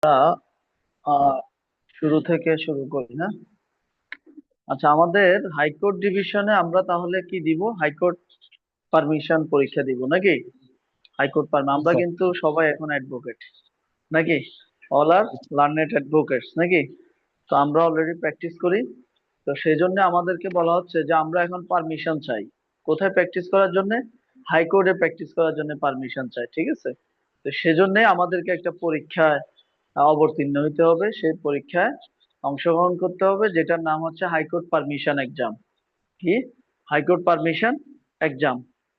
আহ, শুরু থেকে শুরু করি, হ্যাঁ। আচ্ছা, আমাদের হাইকোর্ট ডিভিশনে আমরা তাহলে কি দিব? হাইকোর্ট পারমিশন পরীক্ষা দিব নাকি? হাইকোর্ট আমরা আচ্ছা। কিন্তু সবাই এখন অ্যাডভোকেট নাকি? অল আর লার্নেড অ্যাডভোকেটস নাকি? তো আমরা অলরেডি প্র্যাকটিস করি। তো সেই জন্য আমাদেরকে বলা হচ্ছে যে আমরা এখন পারমিশন চাই। কোথায় প্র্যাকটিস করার জন্য? হাইকোর্টে প্র্যাকটিস করার জন্য পারমিশন চাই, ঠিক আছে। তো সেজন্য আমাদেরকে একটা পরীক্ষায় অবতীর্ণ হইতে হবে, সেই পরীক্ষায় অংশগ্রহণ করতে হবে, যেটার নাম হচ্ছে হাইকোর্ট পারমিশন এক্সাম। কি? High court permission exam.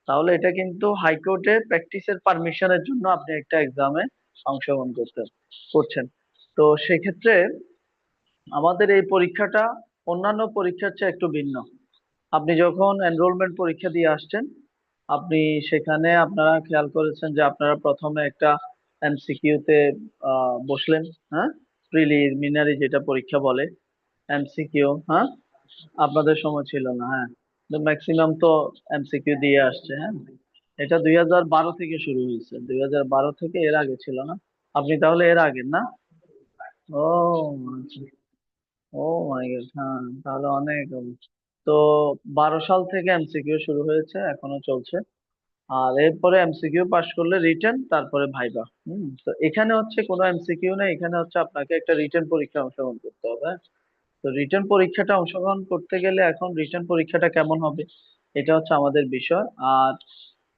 তাহলে এটা কিন্তু হাইকোর্টে প্র্যাকটিসের পারমিশনের জন্য আপনি একটা এক্সামে অংশগ্রহণ করছেন। তো সেক্ষেত্রে আমাদের এই পরীক্ষাটা অন্যান্য পরীক্ষার চেয়ে একটু ভিন্ন। আপনি যখন এনরোলমেন্ট পরীক্ষা দিয়ে আসছেন, আপনি সেখানে আপনারা খেয়াল করেছেন যে আপনারা প্রথমে একটা এমসিকিউ তে বসলেন, হ্যাঁ। প্রিলিমিনারি যেটা পরীক্ষা বলে, এমসিকিউ, হ্যাঁ। আপনাদের সময় ছিল না, হ্যাঁ। ম্যাক্সিমাম তো এমসিকিউ দিয়ে আসছে, হ্যাঁ। এটা 2012 থেকে শুরু হয়েছে, 2012 থেকে, এর আগে ছিল না। আপনি তাহলে এর আগের না? ও আচ্ছা। ও মাই গড, হ্যাঁ। তাহলে অনেক তো 12 সাল থেকে এমসিকিউ শুরু হয়েছে, এখনো চলছে। আর এরপরে এমসিকিউ পাশ করলে রিটেন, তারপরে ভাইবা। তো এখানে হচ্ছে কোনো এমসিকিউ নেই, এখানে হচ্ছে আপনাকে একটা রিটেন পরীক্ষা অংশগ্রহণ করতে হবে, হ্যাঁ? তো রিটেন পরীক্ষাটা অংশগ্রহণ করতে গেলে এখন রিটেন পরীক্ষাটা কেমন হবে, এটা হচ্ছে আমাদের বিষয়। আর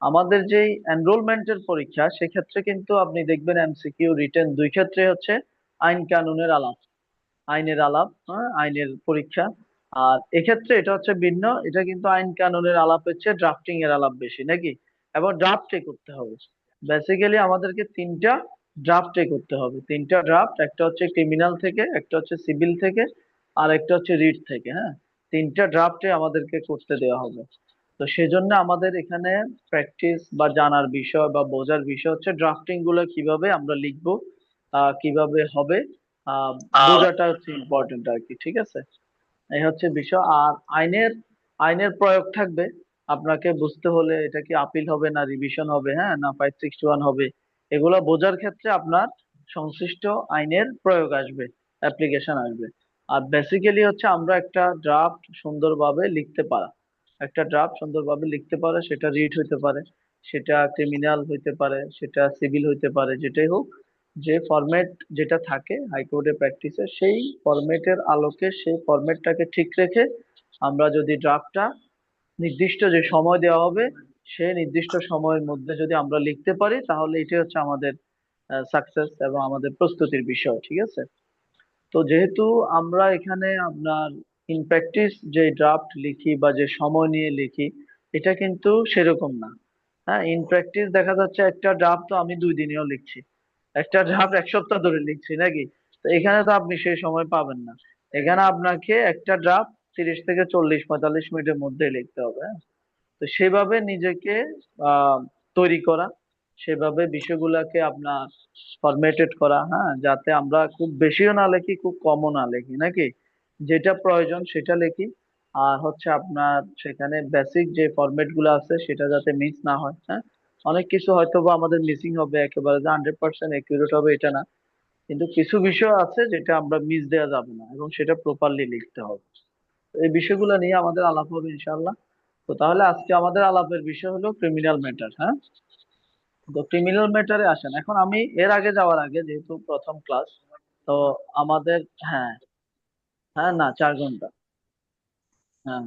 আমাদের যেই এনরোলমেন্টের পরীক্ষা, সেক্ষেত্রে কিন্তু আপনি দেখবেন এমসিকিউ রিটেন দুই ক্ষেত্রে হচ্ছে আইন কানুনের আলাপ, আইনের আলাপ, হ্যাঁ, আইনের পরীক্ষা। আর এক্ষেত্রে এটা হচ্ছে ভিন্ন, এটা কিন্তু আইন কানুনের আলাপ হচ্ছে ড্রাফটিং এর আলাপ বেশি নাকি? এবং ড্রাফটে করতে হবে। বেসিক্যালি আমাদেরকে তিনটা ড্রাফটে করতে হবে, তিনটা ড্রাফট। একটা হচ্ছে ক্রিমিনাল থেকে, একটা হচ্ছে সিভিল থেকে, আর একটা হচ্ছে রিট থেকে, হ্যাঁ। তিনটা ড্রাফটে আমাদেরকে করতে দেওয়া হবে। তো সেজন্য আমাদের এখানে প্র্যাকটিস বা জানার বিষয় বা বোঝার বিষয় হচ্ছে ড্রাফটিং গুলো কিভাবে আমরা লিখবো, কিভাবে হবে, আহ বোঝাটা হচ্ছে ইম্পর্টেন্ট আর কি, ঠিক আছে। এই হচ্ছে বিষয়। আর আইনের আইনের প্রয়োগ থাকবে। আপনাকে বুঝতে হলে এটা কি আপিল হবে না রিভিশন হবে, হ্যাঁ, না 561 হবে, এগুলা বোঝার ক্ষেত্রে আপনার সংশ্লিষ্ট আইনের প্রয়োগ আসবে, অ্যাপ্লিকেশন আসবে। আর বেসিক্যালি হচ্ছে আমরা একটা ড্রাফট সুন্দরভাবে লিখতে পারা, একটা ড্রাফট সুন্দরভাবে লিখতে পারে, সেটা রিট হইতে পারে, সেটা ক্রিমিনাল হইতে পারে, সেটা সিভিল হইতে পারে, যেটাই হোক। যে ফরম্যাট যেটা থাকে হাইকোর্টে প্র্যাকটিসে, সেই ফরম্যাটের আলোকে, সেই ফরম্যাটটাকে ঠিক রেখে আমরা যদি ড্রাফটটা নির্দিষ্ট যে সময় দেওয়া হবে, সেই নির্দিষ্ট সময়ের মধ্যে যদি আমরা লিখতে পারি, তাহলে এটাই হচ্ছে আমাদের সাকসেস এবং আমাদের প্রস্তুতির বিষয়, ঠিক আছে। তো যেহেতু আমরা এখানে আপনার ইন প্র্যাকটিস যে ড্রাফট লিখি বা যে সময় নিয়ে লিখি, এটা কিন্তু সেরকম না। হ্যাঁ, ইন প্র্যাকটিস দেখা যাচ্ছে একটা ড্রাফট তো আমি 2 দিনেও লিখছি, একটা ড্রাফট 1 সপ্তাহ ধরে লিখছি নাকি? তো এখানে তো আপনি সেই সময় পাবেন না। এখানে আপনাকে একটা ড্রাফট 30 থেকে 40 45 মিনিটের মধ্যে লিখতে হবে, হ্যাঁ? তো সেভাবে নিজেকে আহ তৈরি করা, সেভাবে বিষয়গুলোকে আপনার ফরম্যাটেড করা, হ্যাঁ, যাতে আমরা খুব বেশিও না লিখি, খুব কমও না লিখি নাকি, যেটা প্রয়োজন সেটা লিখি। আর হচ্ছে আপনার সেখানে বেসিক যে ফরম্যাট গুলো আছে সেটা যাতে মিস না হয়, হ্যাঁ। অনেক কিছু হয়তো বা আমাদের মিসিং হবে, একেবারে যে 100% একিউরেট হবে এটা না, কিন্তু কিছু বিষয় আছে যেটা আমরা মিস দেওয়া যাবে না এবং সেটা প্রপারলি লিখতে হবে। তো এই বিষয়গুলো নিয়ে আমাদের আলাপ হবে ইনশাল্লাহ। তো তাহলে আজকে আমাদের আলাপের বিষয় হলো ক্রিমিনাল ম্যাটার, হ্যাঁ। তো ক্রিমিনাল ম্যাটারে আসেন। এখন আমি এর আগে যাওয়ার আগে, যেহেতু প্রথম ক্লাস, তো আমাদের, হ্যাঁ, হ্যাঁ, না, 4 ঘন্টা, হ্যাঁ,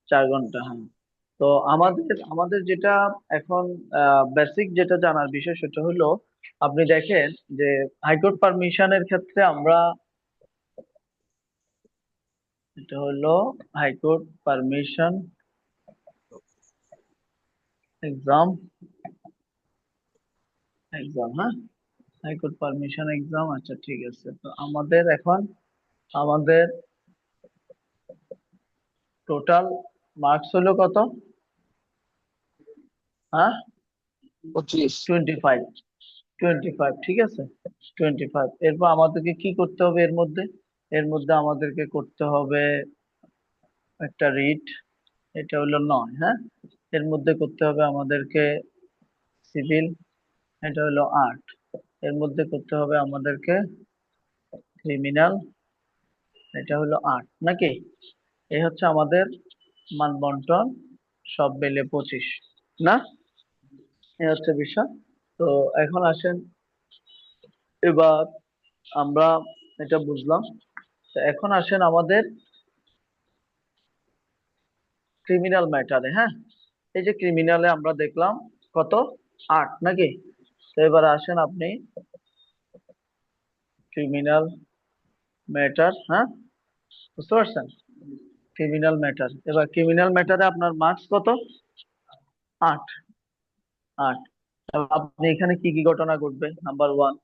4 ঘন্টা, হ্যাঁ। তো আমাদের আমাদের যেটা এখন বেসিক যেটা জানার বিষয় সেটা হলো, আপনি দেখেন যে হাইকোর্ট পারমিশনের ক্ষেত্রে আমরা, এটা হলো হাইকোর্ট পারমিশন এক্সাম, এক্সাম, হ্যাঁ। হাইকোর্ট পারমিশন এক্সাম, আচ্ছা ঠিক আছে। তো আমাদের এখন, আমাদের টোটাল মার্কস হলো কত? হ্যাঁ, 25। 25। 25, ঠিক আছে। 25, এরপর আমাদেরকে কি করতে হবে এর মধ্যে? এর মধ্যে আমাদেরকে করতে হবে একটা রিট, এটা হলো 9, হ্যাঁ। এর মধ্যে করতে হবে আমাদেরকে সিভিল, এটা হলো 8। এর মধ্যে করতে হবে আমাদেরকে ক্রিমিনাল, এটা হলো 8 নাকি? এই হচ্ছে আমাদের মান বন্টন, সব মিলে 25 না? এই হচ্ছে বিষয়। তো এখন আসেন, এবার আমরা এটা বুঝলাম। তো এখন আসেন আমাদের ক্রিমিনাল ম্যাটারে। হ্যাঁ, এই যে ক্রিমিনালে আমরা দেখলাম কত, 8 নাকি? তো এবার আসেন আপনি ক্রিমিনাল ম্যাটার, হ্যাঁ বুঝতে পারছেন? ক্রিমিনাল ম্যাটার, এবার ক্রিমিনাল ম্যাটারে আপনার মার্কস কত? 8। 8। আপনি এখানে কি কি ঘটনা ঘটবে? নাম্বার 1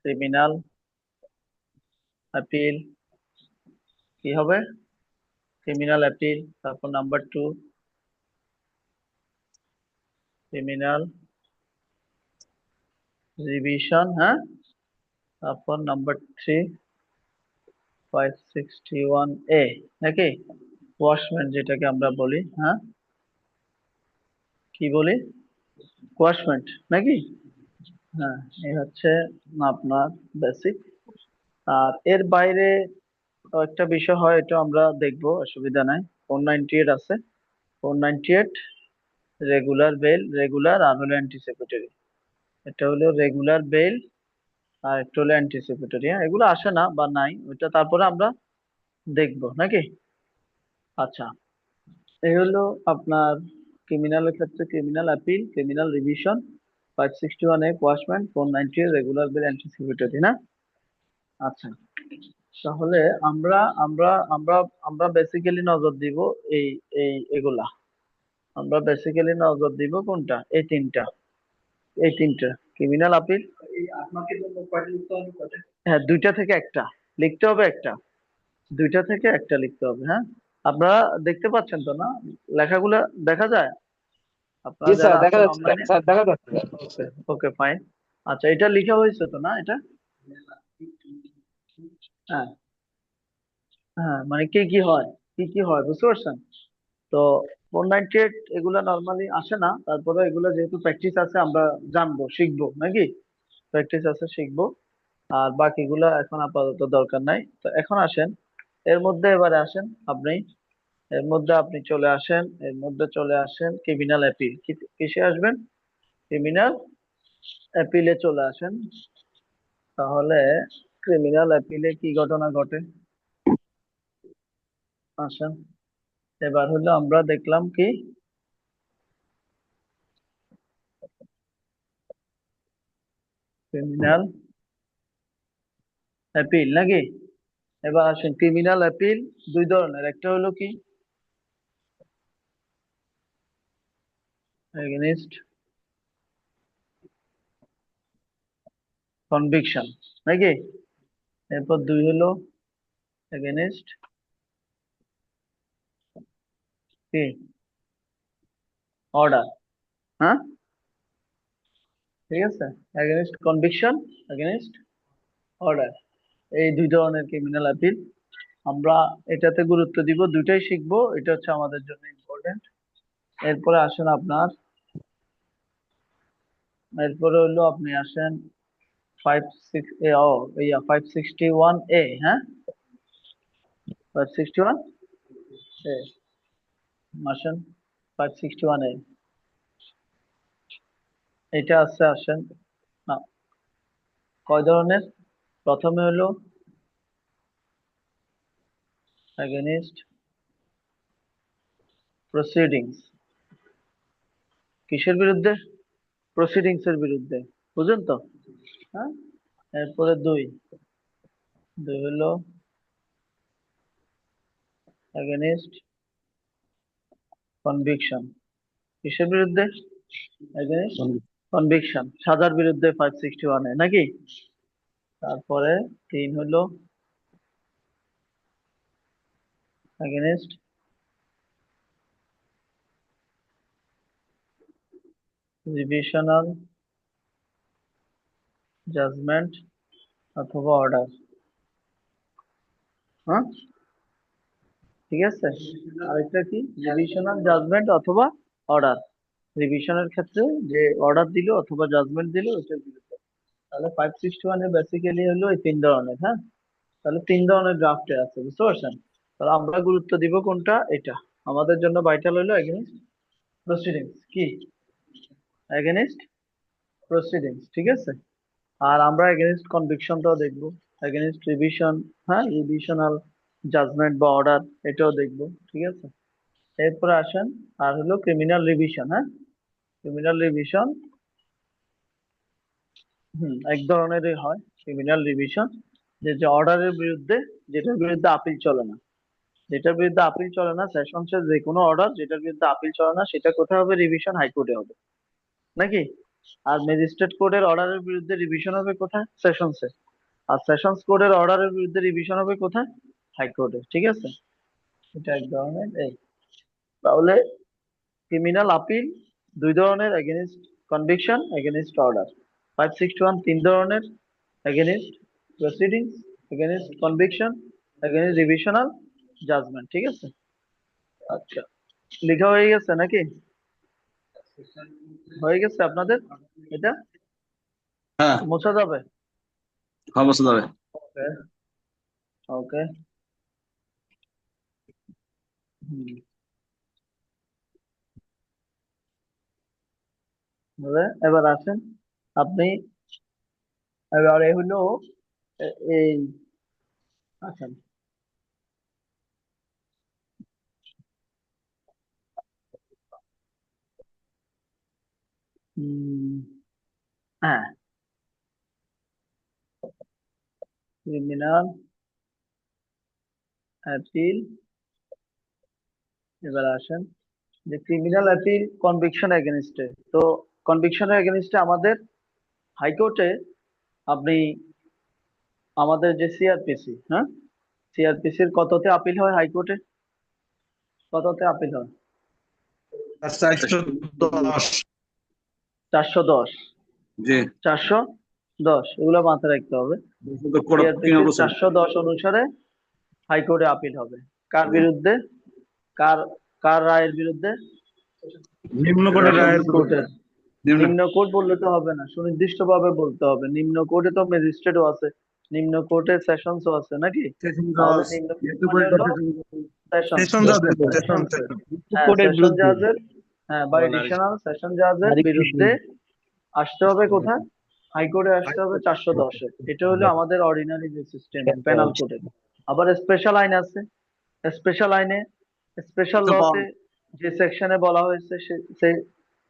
ক্রিমিনাল অ্যাপিল, কি হবে? Criminal appeal. তারপর নাম্বার 2 ক্রিমিনাল রিভিশন, হ্যাঁ। তারপর নাম্বার 3 561A নাকি? ওয়াশম্যান যেটাকে আমরা বলি, হ্যাঁ কি বলি? ওয়াশমেন্ট নাকি? হ্যাঁ, এই হচ্ছে আপনার বেসিক। আর এর বাইরে একটা বিষয় হয়, এটা আমরা দেখবো, অসুবিধা নাই। 498 আছে, 498 রেগুলার বেল, রেগুলার আর হলো অ্যান্টিসিপেটরি। এটা হলো রেগুলার বেল আর একটা হলো অ্যান্টিসিপেটরি। হ্যাঁ, এগুলো আসে না বা নাই, ওইটা তারপরে আমরা দেখবো নাকি? আচ্ছা, এই হলো আপনার ক্রিমিনালের ক্ষেত্রে criminal appeal, criminal revision, 561A quashment, 498 regular bail anticipatory না? আচ্ছা, তাহলে আমরা আমরা আমরা আমরা বেসিক্যালি নজর দিব এই এই এগুলা। আমরা বেসিক্যালি নজর দিব কোনটা? এই তিনটা, এই তিনটা ক্রিমিনাল আপিল। এই আপনাকে জন্য কয়টা লিখতে হবে, কয়টা? হ্যাঁ, দুইটা থেকে একটা লিখতে হবে, একটা দুইটা থেকে একটা লিখতে হবে। হ্যাঁ, আপনারা দেখতে পাচ্ছেন তো না? লেখাগুলা দেখা যায় জি আপনারা স্যার, যারা দেখা আছেন যাচ্ছে অনলাইনে? স্যার, দেখা যাচ্ছে। ওকে, ওকে ফাইন। আচ্ছা, এটা লেখা হয়েছে তো না এটা? হ্যাঁ, হ্যাঁ, মানে কি কি হয়, কি কি হয় বুঝতে পারছেন? তো 498 এগুলা নর্মালি আসে না, তারপরে এগুলা যেহেতু প্র্যাকটিস আছে আমরা জানবো, শিখবো নাকি? প্র্যাকটিস আছে, শিখবো। আর বাকিগুলা এখন আপাতত দরকার নাই। তো এখন আসেন এর মধ্যে, এবারে আসেন আপনি এর মধ্যে আপনি চলে আসেন, এর মধ্যে চলে আসেন ক্রিমিনাল অ্যাপিল। কিসে আসবেন? ক্রিমিনাল অ্যাপিলে চলে আসেন। তাহলে ক্রিমিনাল অ্যাপিলে কি ঘটনা ঘটে আসেন। এবার হলো আমরা দেখলাম কি ক্রিমিনাল অ্যাপিল নাকি? এবার আসেন ক্রিমিনাল অ্যাপিল দুই ধরনের, একটা হলো কি এগেনিস্ট কনভিকশন নাকি? এরপর দুই হলো এগেনিস্ট কি অর্ডার, হ্যাঁ ঠিক আছে। এগেনিস্ট কনভিকশন, এগেনিস্ট অর্ডার, এই দুই ধরনের ক্রিমিনাল অ্যাপিল। আমরা এটাতে গুরুত্ব দিব, দুইটাই শিখবো, এটা হচ্ছে আমাদের জন্য ইম্পর্টেন্ট। এরপরে আসেন আপনার, এরপরে হলো আপনি আসেন 561A, হ্যাঁ 561A আসেন, 561A এটা আছে আসেন। না, কয় ধরনের? প্রথমে হলো এগেনিস্ট প্রসিডিংস, কিসের বিরুদ্ধে? প্রসিডিংস এর বিরুদ্ধে, বুঝলেন তো? হ্যাঁ, এরপরে দুই, দুই হলো এগেনিস্ট কনভিকশন, কিসের বিরুদ্ধে? এগেনিস্ট কনভিকশন, সাজার বিরুদ্ধে 561 নাকি? তারপরে তিন হলো এগেনিস্ট রিভিশনাল জাজমেন্ট অথবা অর্ডার, হ্যাঁ ঠিক আছে। আরেকটা কি? রিভিশনাল জাজমেন্ট অথবা অর্ডার, রিভিশনের ক্ষেত্রে যে অর্ডার দিল অথবা জাজমেন্ট দিল ওইটার বিরুদ্ধে। তাহলে 561 এ বেসিক্যালি হলো এই তিন ধরনের, হ্যাঁ। তাহলে তিন ধরনের ড্রাফটে আছে, বুঝতে পারছেন? তাহলে আমরা গুরুত্ব দিব কোনটা, এটা আমাদের জন্য ভাইটাল হলো এগেইনস্ট প্রসিডিংস, কি এগেইনস্ট প্রসিডিংস, ঠিক আছে। আর আমরা এগেইনস্ট কনভিকশনটাও দেখবো, এগেইনস্ট রিভিশন, হ্যাঁ, রিভিশনাল জাজমেন্ট বা অর্ডার, এটাও দেখবো, ঠিক আছে। এরপরে আসেন, আর হলো ক্রিমিনাল রিভিশন, হ্যাঁ। ক্রিমিনাল রিভিশন এক ধরনেরই হয় ক্রিমিনাল রিভিশন, যে যে অর্ডারের বিরুদ্ধে, যেটার বিরুদ্ধে আপিল চলে না, যেটার বিরুদ্ধে আপিল চলে না, সেশনসের যে কোনো অর্ডার যেটার বিরুদ্ধে আপিল চলে না, সেটা কোথায় হবে, রিভিশন হাইকোর্টে হবে, নাকি? আর ম্যাজিস্ট্রেট কোর্টের অর্ডারের বিরুদ্ধে রিভিশন হবে কোথায়, সেশনসে। আর সেশনস কোর্টের অর্ডারের বিরুদ্ধে রিভিশন হবে কোথায়, হাইকোর্টে, ঠিক আছে। এটা এক ধরনের এই। তাহলে ক্রিমিনাল আপিল দুই ধরনের, এগেনিস্ট কনভিকশন, এগেনিস্ট অর্ডার। 561 তিন ধরনের, against proceedings, against conviction, against revisional judgment, ঠিক আছে। আচ্ছা, লেখা হয়ে গেছে নাকি, হয়ে গেছে আপনাদের এটা? হ্যাঁ, মোছা যাবে? অবস্থা যাবে। ওকে, ওকে। এবার আসেন আপনি, এবারে হলো এই, আচ্ছা, উম, হ্যাঁ, ক্রিমিনাল অ্যাপিল। এবার আসেন যে ক্রিমিনাল অ্যাপিল কনভিকশন এগেনস্টে, তো কনভিকশনের এগেনস্টে আমাদের হাইকোর্টে, আপনি আমাদের যে সিআরপিসি, হ্যাঁ, সিআরপিসির কততে আপিল হয় হাইকোর্টে, কততে আপিল হয়? 410। 410, জি, 410, এগুলো মাথায় রাখতে হবে। কোড অফ ক্রিমিনাল সিআরপিসির প্রসিডিং। 410 অনুসারে হাইকোর্টে আপিল হবে, কার বিরুদ্ধে, কার কার রায়ের বিরুদ্ধে, নিম্ন কোর্টের সেশনস রায়ের কোর্টের। নিম্ন। নিম্ন কোর্ট বললে তো হবে না, সুনির্দিষ্ট ভাবে বলতে হবে, নিম্ন কোর্টে তো ম্যাজিস্ট্রেটও আছে, নিম্ন কোর্টে সেশনসও আছে, নাকি? সেশন তাহলে জজ, নিম্ন কোর্ট যেহেতু মানে হলো সেশনস, সেশন জজের সেশন সেশনস, সেশন হ্যাঁ, কোর্টের সেশন বিরুদ্ধে জাজের, হ্যাঁ, বা এডিশনাল সেশন জাজের নারী বিরুদ্ধে আসতে হবে কোথায়, হাইকোর্টে আসতে হবে 410-এ। এটা হলো আমাদের অর্ডিনারি যে সিস্টেম পেনাল কোডে। আবার স্পেশাল আইন আছে, স্পেশাল আইনে, স্পেশাল লতে যে সেকশনে বলা হয়েছে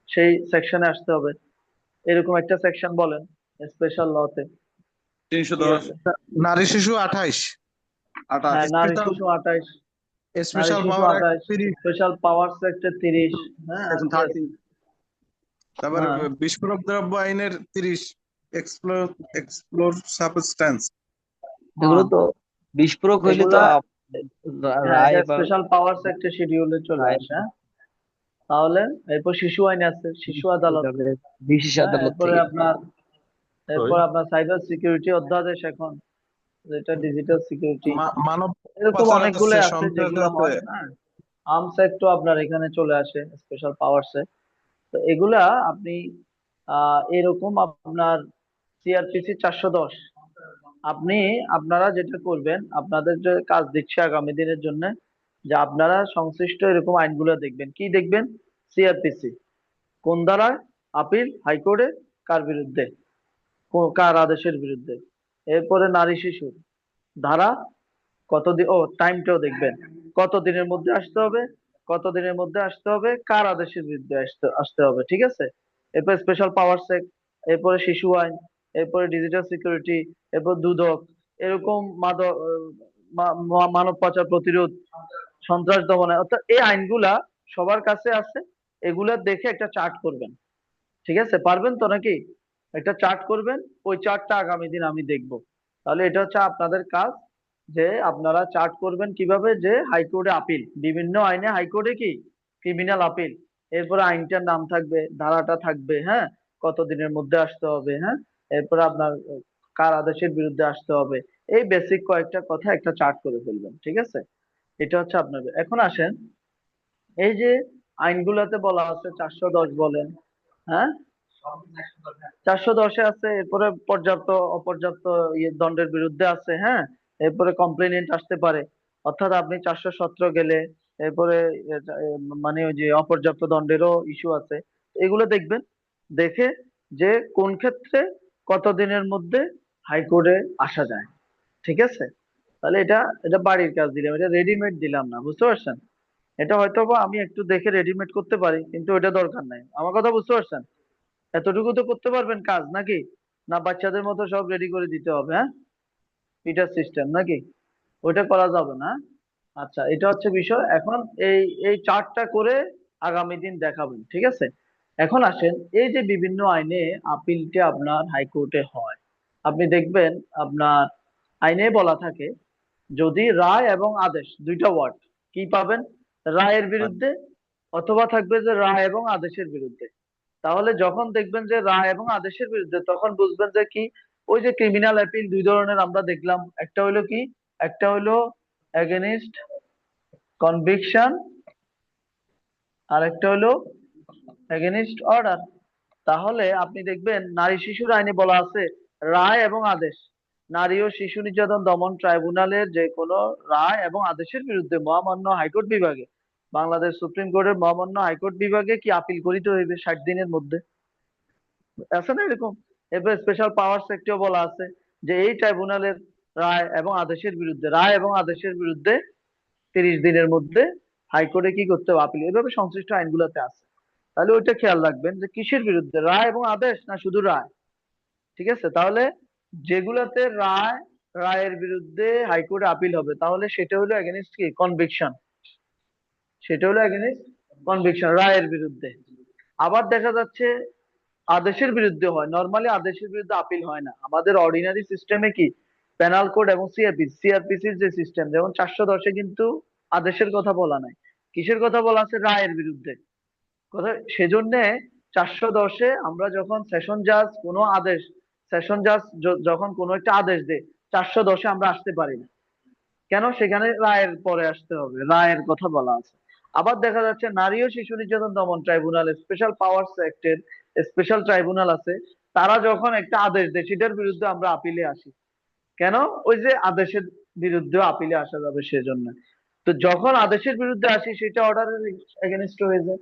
সেই সেকশনে আসতে হবে। এরকম একটা সেকশন বলেন স্পেশাল লতে, কি 310। আছে? নারী শিশু 28, হ্যাঁ, নারী স্পেশাল শিশু 28, নারী স্পেশাল শিশু পাওয়ার অ্যাক্ট 28, 30, স্পেশাল পাওয়ার সেক্টর 30, হ্যাঁ, আর সেকশন কি আছে? 30। তারপর হ্যাঁ, বিস্ফোরক দ্রব্য আইনের 30, এক্সপ্লোর সাবস্টেন্স। এগুলো হ্যাঁ, তো বিস্ফোরক হইলে তো এগুলা, হ্যাঁ, রায় এটা বা স্পেশাল পাওয়ার সেক্টর শিডিউলে চলে রায় আসে, হ্যাঁ। তাহলে এরপর শিশু আইন আছে, শিশু আদালত, বিশেষ হ্যাঁ। আদালত এরপরে থেকে আপনার, এরপর আপনার সাইবার সিকিউরিটি অধ্যাদেশ এখন, যেটা ডিজিটাল সিকিউরিটি, মানব এরকম পাচার অনেকগুলো আছে, আছে সন্ত্রাস যেগুলো আছে। হয়, হ্যাঁ। আর্মস অ্যাক্টও আপনার এখানে চলে আসে স্পেশাল পাওয়ারসে। তো এগুলা আপনি এরকম আপনার সিআরপিসি 410, আপনি, আপনারা যেটা করবেন, আপনাদের যে কাজ দিচ্ছে আগামী দিনের জন্য, যে আপনারা সংশ্লিষ্ট এরকম আইনগুলো দেখবেন, কি দেখবেন, সিআরপিসি কোন ধারায় আপিল হাইকোর্টে, কার বিরুদ্ধে, কার আদেশের বিরুদ্ধে। এরপরে নারী শিশু ধারা, কতদিন, ও টাইমটাও দেখবেন, কতদিনের মধ্যে আসতে হবে, কতদিনের মধ্যে আসতে হবে, কার আদেশের বিরুদ্ধে আসতে আসতে হবে, ঠিক আছে। এরপর স্পেশাল পাওয়ার সেক্ট, এরপরে শিশু আইন, এরপরে ডিজিটাল সিকিউরিটি, এরপর দুদক, এরকম মাদক, মানব পাচার প্রতিরোধ, সন্ত্রাস দমনে, অর্থাৎ এই আইনগুলা সবার কাছে আছে। এগুলা দেখে একটা চার্ট করবেন, ঠিক আছে, পারবেন তো নাকি? একটা চার্ট করবেন, ওই চার্টটা আগামী দিন আমি দেখব। তাহলে এটা হচ্ছে আপনাদের কাজ, যে আপনারা চার্ট করবেন কিভাবে, যে হাইকোর্টে আপিল, বিভিন্ন আইনে হাইকোর্টে কি ক্রিমিনাল আপিল, এরপরে আইনটার নাম থাকবে, ধারাটা থাকবে, হ্যাঁ, কতদিনের মধ্যে আসতে হবে, হ্যাঁ, এরপরে আপনার কার আদেশের বিরুদ্ধে আসতে হবে, এই বেসিক কয়েকটা কথা একটা চার্ট করে ফেলবেন, ঠিক আছে। এটা হচ্ছে আপনাদের। এখন আসেন, এই যে আইনগুলোতে বলা আছে 410 বলেন, হ্যাঁ, 410-এ আছে, এরপরে পর্যাপ্ত অপর্যাপ্ত দণ্ডের বিরুদ্ধে আছে, হ্যাঁ। এরপরে কমপ্লেনেন্ট আসতে পারে, অর্থাৎ আপনি 417 গেলে এরপরে মানে ওই যে অপর্যাপ্ত দণ্ডেরও ইস্যু আছে। এগুলো দেখবেন, দেখে যে কোন ক্ষেত্রে কতদিনের মধ্যে হাইকোর্টে আসা যায়। ঠিক আছে, তাহলে এটা এটা বাড়ির কাজ দিলাম, এটা রেডিমেড দিলাম না, বুঝতে পারছেন? এটা হয়তো বা আমি একটু দেখে রেডিমেড করতে পারি, কিন্তু ওটা দরকার নাই। আমার কথা বুঝতে পারছেন? এতটুকু তো করতে পারবেন কাজ, নাকি? না বাচ্চাদের মতো সব রেডি করে দিতে হবে, হ্যাঁ? পিটার সিস্টেম নাকি? ওইটা করা যাবে না। আচ্ছা, এটা হচ্ছে বিষয়। এখন এই এই চার্টটা করে আগামী দিন দেখাবেন, ঠিক আছে? এখন আসেন, এই যে বিভিন্ন আইনে আপিলটা আপনার হাইকোর্টে হয়, আপনি দেখবেন আপনার আইনে বলা থাকে যদি রায় এবং আদেশ, দুইটা ওয়ার্ড কি পাবেন, রায়ের বিরুদ্ধে অথবা থাকবে যে রায় এবং আদেশের বিরুদ্ধে। তাহলে যখন দেখবেন যে রায় এবং আদেশের বিরুদ্ধে, তখন বুঝবেন যে কি, ওই যে ক্রিমিনাল অ্যাপিল দুই ধরনের আমরা দেখলাম, একটা হলো কি, একটা হলো এগেনিস্ট কনভিকশন, আর একটা হলো এগেনিস্ট অর্ডার। তাহলে আপনি দেখবেন নারী শিশুর আইনে বলা আছে রায় এবং আদেশ, নারী ও শিশু নির্যাতন দমন ট্রাইব্যুনালের যে কোনো রায় এবং আদেশের বিরুদ্ধে মহামান্য হাইকোর্ট বিভাগে, বাংলাদেশ সুপ্রিম কোর্টের মহামান্য হাইকোর্ট বিভাগে কি আপিল করিতে হইবে 60 দিনের মধ্যে। আছে না এরকম? এরপর স্পেশাল পাওয়ার সেক্টর বলা আছে যে এই ট্রাইব্যুনালের রায় এবং আদেশের বিরুদ্ধে, রায় এবং আদেশের বিরুদ্ধে 30 দিনের মধ্যে হাইকোর্টে কি করতে হবে, আপিল। এভাবে সংশ্লিষ্ট আইনগুলোতে আছে। তাহলে ওইটা খেয়াল রাখবেন যে কিসের বিরুদ্ধে, রায় এবং আদেশ না শুধু রায়। ঠিক আছে, তাহলে যেগুলাতে রায়, রায়ের বিরুদ্ধে হাইকোর্টে আপিল হবে, তাহলে সেটা হলো এগেনিস্ট কি, কনভিকশন। সেটা হলো এগেনিস্ট কনভিকশন, রায়ের বিরুদ্ধে। আবার দেখা যাচ্ছে আদেশের বিরুদ্ধে হয়, নর্মালি আদেশের বিরুদ্ধে আপিল হয় না। আমাদের অর্ডিনারি সিস্টেমে কি, পেনাল কোড এবং সিআরপিসির যে সিস্টেম, যেমন 410-এ কিন্তু আদেশের কথা বলা নাই, কিসের কথা বলা আছে, রায়ের বিরুদ্ধে কথা। সেজন্য 410-এ আমরা যখন সেশন জাজ কোনো আদেশ, সেশন জাজ যখন কোনো একটা আদেশ দেয়, 410-এ আমরা আসতে পারি না। কেন? সেখানে রায়ের পরে আসতে হবে, রায়ের কথা বলা আছে। আবার দেখা যাচ্ছে নারী ও শিশু নির্যাতন দমন ট্রাইব্যুনাল, স্পেশাল পাওয়ারস অ্যাক্টের স্পেশাল ট্রাইব্যুনাল আছে, তারা যখন একটা আদেশ দেয় সেটার বিরুদ্ধে আমরা আপিলে আসি। কেন? ওই যে আদেশের বিরুদ্ধে আপিলে আসা যাবে সেজন্য। তো যখন আদেশের বিরুদ্ধে আসি সেটা অর্ডারের এগেনস্ট হয়ে যায়,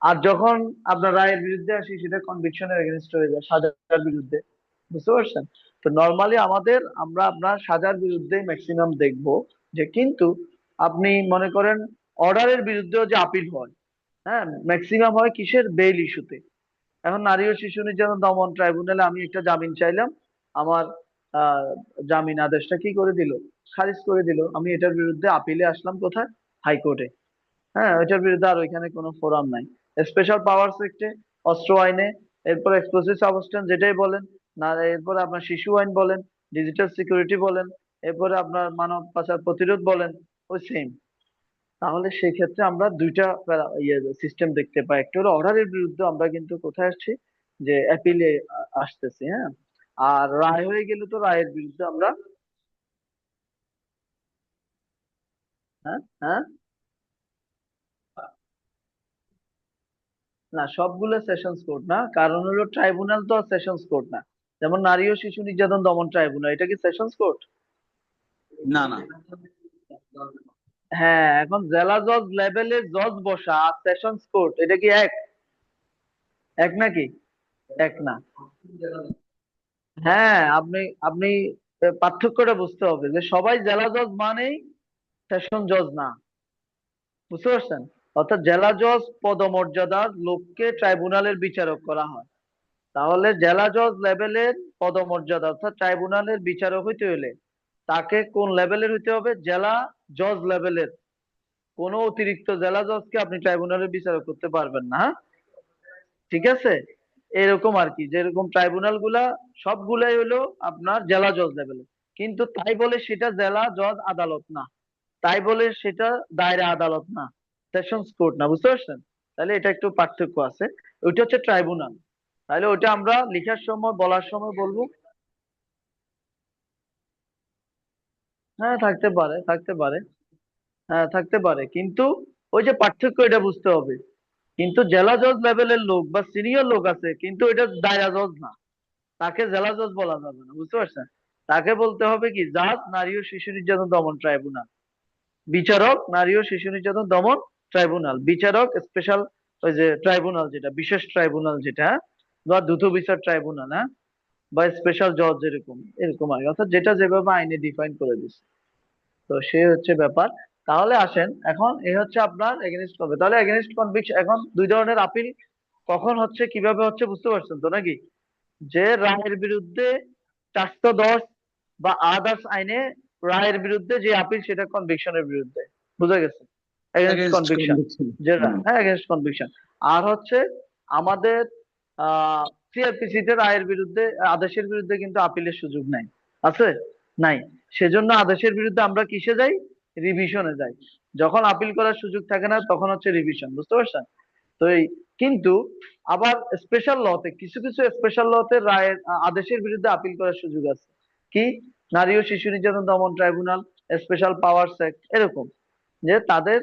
আর যখন আপনার রায়ের বিরুদ্ধে আসি সেটা কনভিকশনের এগেনস্ট হয়ে যায়, সাজার বিরুদ্ধে। বুঝতে পারছেন? তো নর্মালি আমরা আপনার সাজার বিরুদ্ধে ম্যাক্সিমাম দেখবো, যে কিন্তু আপনি মনে করেন অর্ডারের বিরুদ্ধেও যে আপিল হয়, হ্যাঁ, ম্যাক্সিমাম হয় কিসের, বেইল ইস্যুতে। এখন নারী ও শিশু নির্যাতন দমন ট্রাইব্যুনালে আমি একটা জামিন চাইলাম, আমার আহ জামিন আদেশটা কি করে দিল, খারিজ করে দিল। আমি এটার বিরুদ্ধে আপিলে আসলাম কোথায়, হাইকোর্টে। হ্যাঁ, ওইটার বিরুদ্ধে আর ওইখানে কোনো ফোরাম নাই। স্পেশাল পাওয়ার সেক্টে, অস্ত্র আইনে, এরপর এক্সপ্লোসিভ সাবস্টেন্স যেটাই বলেন, না এরপরে আপনার শিশু আইন বলেন, ডিজিটাল সিকিউরিটি বলেন, এরপরে আপনার মানব পাচার প্রতিরোধ বলেন, ওই সেম। তাহলে সেই ক্ষেত্রে আমরা দুইটা সিস্টেম দেখতে পাই, একটা হলো অর্ডারের বিরুদ্ধে আমরা কিন্তু কোথায় আসছি, যে অ্যাপিলে আসতেছি, হ্যাঁ। আর রায় হয়ে গেলে তো রায়ের বিরুদ্ধে আমরা, হ্যাঁ হ্যাঁ, না সবগুলো সেশনস কোর্ট না, কারণ হলো ট্রাইব্যুনাল তো সেশনস কোর্ট না। যেমন নারী ও শিশু নির্যাতন দমন ট্রাইব্যুনাল, এটা কি সেশনস কোর্ট? না না, হ্যাঁ, এখন জেলা জজ লেভেলের জজ বসা আর সেশনস কোর্ট, এটা কি এক, এক নাকি? এক না। হ্যাঁ, আপনি আপনি পার্থক্যটা বুঝতে হবে, যে সবাই জেলা জজ মানেই সেশন জজ না। বুঝতে পারছেন? অর্থাৎ জেলা জজ পদমর্যাদার লোককে ট্রাইব্যুনালের বিচারক করা হয়। তাহলে জেলা জজ লেভেলের পদমর্যাদা, অর্থাৎ ট্রাইব্যুনালের বিচারক হইতে হলে তাকে কোন লেভেলের হইতে হবে, জেলা জজ লেভেলের। কোনো অতিরিক্ত জেলা জজকে আপনি ট্রাইব্যুনালের বিচারক করতে পারবেন না, হ্যাঁ? ঠিক আছে, এরকম আর কি, যেরকম ট্রাইব্যুনাল গুলা সবগুলাই হলো আপনার জেলা জজ লেভেলের, কিন্তু তাই বলে সেটা জেলা জজ আদালত না, তাই বলে সেটা দায়রা আদালত না, সেশনস কোর্ট না। বুঝতে পারছেন? তাহলে এটা একটু পার্থক্য আছে। ওইটা হচ্ছে ট্রাইব্যুনাল। তাহলে ওইটা আমরা লেখার সময় বলার সময় বলবো। হ্যাঁ, থাকতে পারে, থাকতে পারে। হ্যাঁ, থাকতে পারে, কিন্তু ওই যে পার্থক্য, এটা বুঝতে হবে। কিন্তু জেলা জজ লেভেলের লোক বা সিনিয়র লোক আছে, কিন্তু এটা দায়রা জজ না, তাকে জেলা জজ বলা যাবে না, বুঝতে পারছেন? তাকে বলতে হবে কি জাজ নারী ও শিশু নির্যাতন দমন ট্রাইব্যুনাল, বিচারক নারী ও শিশু নির্যাতন দমন ট্রাইব্যুনাল, বিচারক স্পেশাল ওই যে ট্রাইব্যুনাল যেটা বিশেষ ট্রাইব্যুনাল যেটা, বা দ্রুত বিচার ট্রাইব্যুনাল, হ্যাঁ, বা স্পেশাল জজ এরকম এরকম আর কি। অর্থাৎ যেটা যেভাবে আইনে ডিফাইন করে দিচ্ছে, তো সে হচ্ছে ব্যাপার। তাহলে আসেন এখন এই হচ্ছে আপনার এগেনস্ট কবে, তাহলে এগেনস্ট কনভিকশন এখন দুই ধরনের আপিল কখন হচ্ছে কিভাবে হচ্ছে বুঝতে পারছেন তো নাকি? যে রায়ের বিরুদ্ধে 410 বা আদার্স আইনে রায়ের বিরুদ্ধে যে আপিল সেটা কনভিকশনের বিরুদ্ধে, বুঝা গেছে? Against Against conviction, conviction. যেটা হুম। হ্যাঁ এগেনস্ট কনভিকশন। আর হচ্ছে আমাদের সিআরপিসি তে রায়ের বিরুদ্ধে আদেশের বিরুদ্ধে কিন্তু আপিলের সুযোগ নাই, আছে? নাই। সেজন্য আদেশের বিরুদ্ধে আমরা কিসে যাই? রিভিশনে যাই। যখন আপিল করার সুযোগ থাকে না তখন হচ্ছে রিভিশন, বুঝতে পারছেন? তো এই কিন্তু আবার স্পেশাল লতে কিছু কিছু স্পেশাল লতে রায়ের আদেশের বিরুদ্ধে আপিল করার সুযোগ আছে। কি? নারী ও শিশু নির্যাতন দমন ট্রাইব্যুনাল, স্পেশাল পাওয়ারস অ্যাক্ট, এরকম, যে তাদের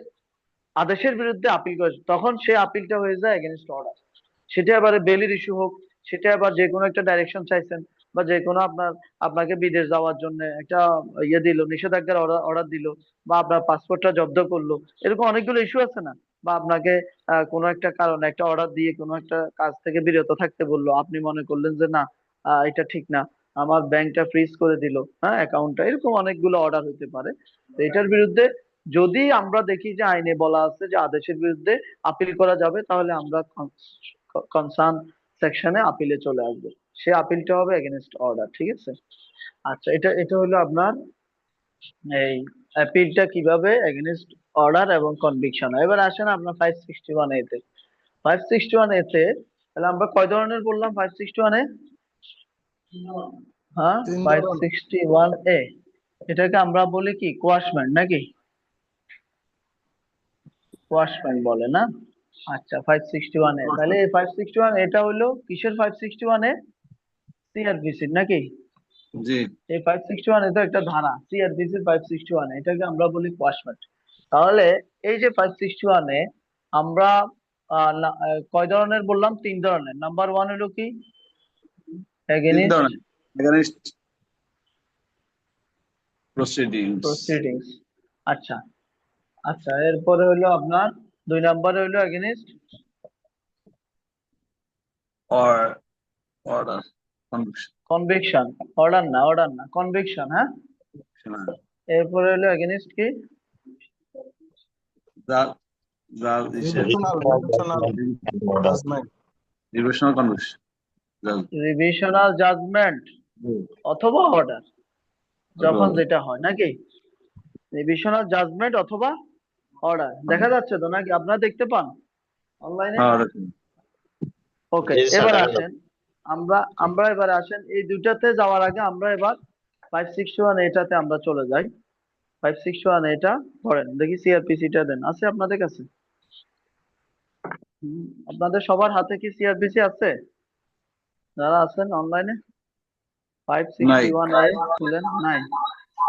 আদেশের বিরুদ্ধে আপিল করে তখন সে আপিলটা হয়ে যায় এগেনস্ট অর্ডার। সেটা আবার বেলির ইস্যু হোক, সেটা আবার যে কোনো একটা ডাইরেকশন চাইছেন, বা যে কোনো আপনাকে বিদেশ যাওয়ার জন্য একটা ইয়ে দিল, নিষেধাজ্ঞার অর্ডার দিল, বা আপনার পাসপোর্টটা জব্দ করলো, এরকম অনেকগুলো ইস্যু আছে না? বা আপনাকে কোনো একটা কারণে একটা অর্ডার দিয়ে কোনো একটা কাজ থেকে বিরত থাকতে বললো, আপনি মনে করলেন যে না, এটা ঠিক না, আমার ব্যাংকটা ফ্রিজ করে দিল, হ্যাঁ অ্যাকাউন্টটা, এরকম অনেকগুলো অর্ডার হতে পারে। তো এটার বিরুদ্ধে যদি আমরা দেখি যে আইনে বলা আছে যে আদেশের বিরুদ্ধে আপিল করা যাবে, তাহলে আমরা কনসার্ন সেকশনে আপিলে চলে আসবে, সে আপিলটা হবে এগেনস্ট অর্ডার, ঠিক আছে? আচ্ছা, এটা এটা হলো আপনার এই আপিলটা কিভাবে এগেনস্ট অর্ডার এবং কনভিকশন। এবার আসেন আপনার 561 এ তে। 561 এ তে তাহলে আমরা কয় ধরনের বললাম 561 এ? হ্যাঁ, তিন ধরনের। 561 এ এটাকে আমরা বলি কি কোয়াশমেন্ট নাকি? কোয়াশমেন্ট বলে না? আচ্ছা, 561 এ তাহলে এই 561 এটা হলো কিসের 561 এ? সিআরপিসি নাকি? জি। এই 561 এটা একটা ধারা, সিআরপিসি 561, এটাকে আমরা বলি কোয়াশমেন্ট। তাহলে এই যে 561 এ আমরা কয় ধরনের বললাম? তিন ধরনের। নাম্বার ওয়ান হলো কি? তিন এগেনিস্ট ধরনের against proceedings প্রসিডিংস। আচ্ছা, আচ্ছা, এরপরে হলো আপনার দুই নম্বরে হলো against or order conviction. Conviction. Order না কনভিকশন, হ্যাঁ। এরপরে হলো এগেনিস্ট কি? That that is revisional judgment. revisional conviction. Revisional judgment অথবা অর্ডার, যখন যেটা হয় নাকি? রিভিশনাল জাজমেন্ট অথবা অর্ডার, দেখা যাচ্ছে তো নাকি? আপনারা দেখতে পান অনলাইনে? ওকে, এবার আসেন আমরা আমরা এবার আসেন এই দুইটাতে যাওয়ার আগে আমরা এবার 561 এটাতে আমরা চলে যাই। 561 এটা ধরেন দেখি, সিআরপিসি টা দেন, আছে আপনাদের কাছে? আপনাদের সবার হাতে কি সিআরপিসি আছে যারা আছেন অনলাইনে? 561 এ খুলেন, নাই?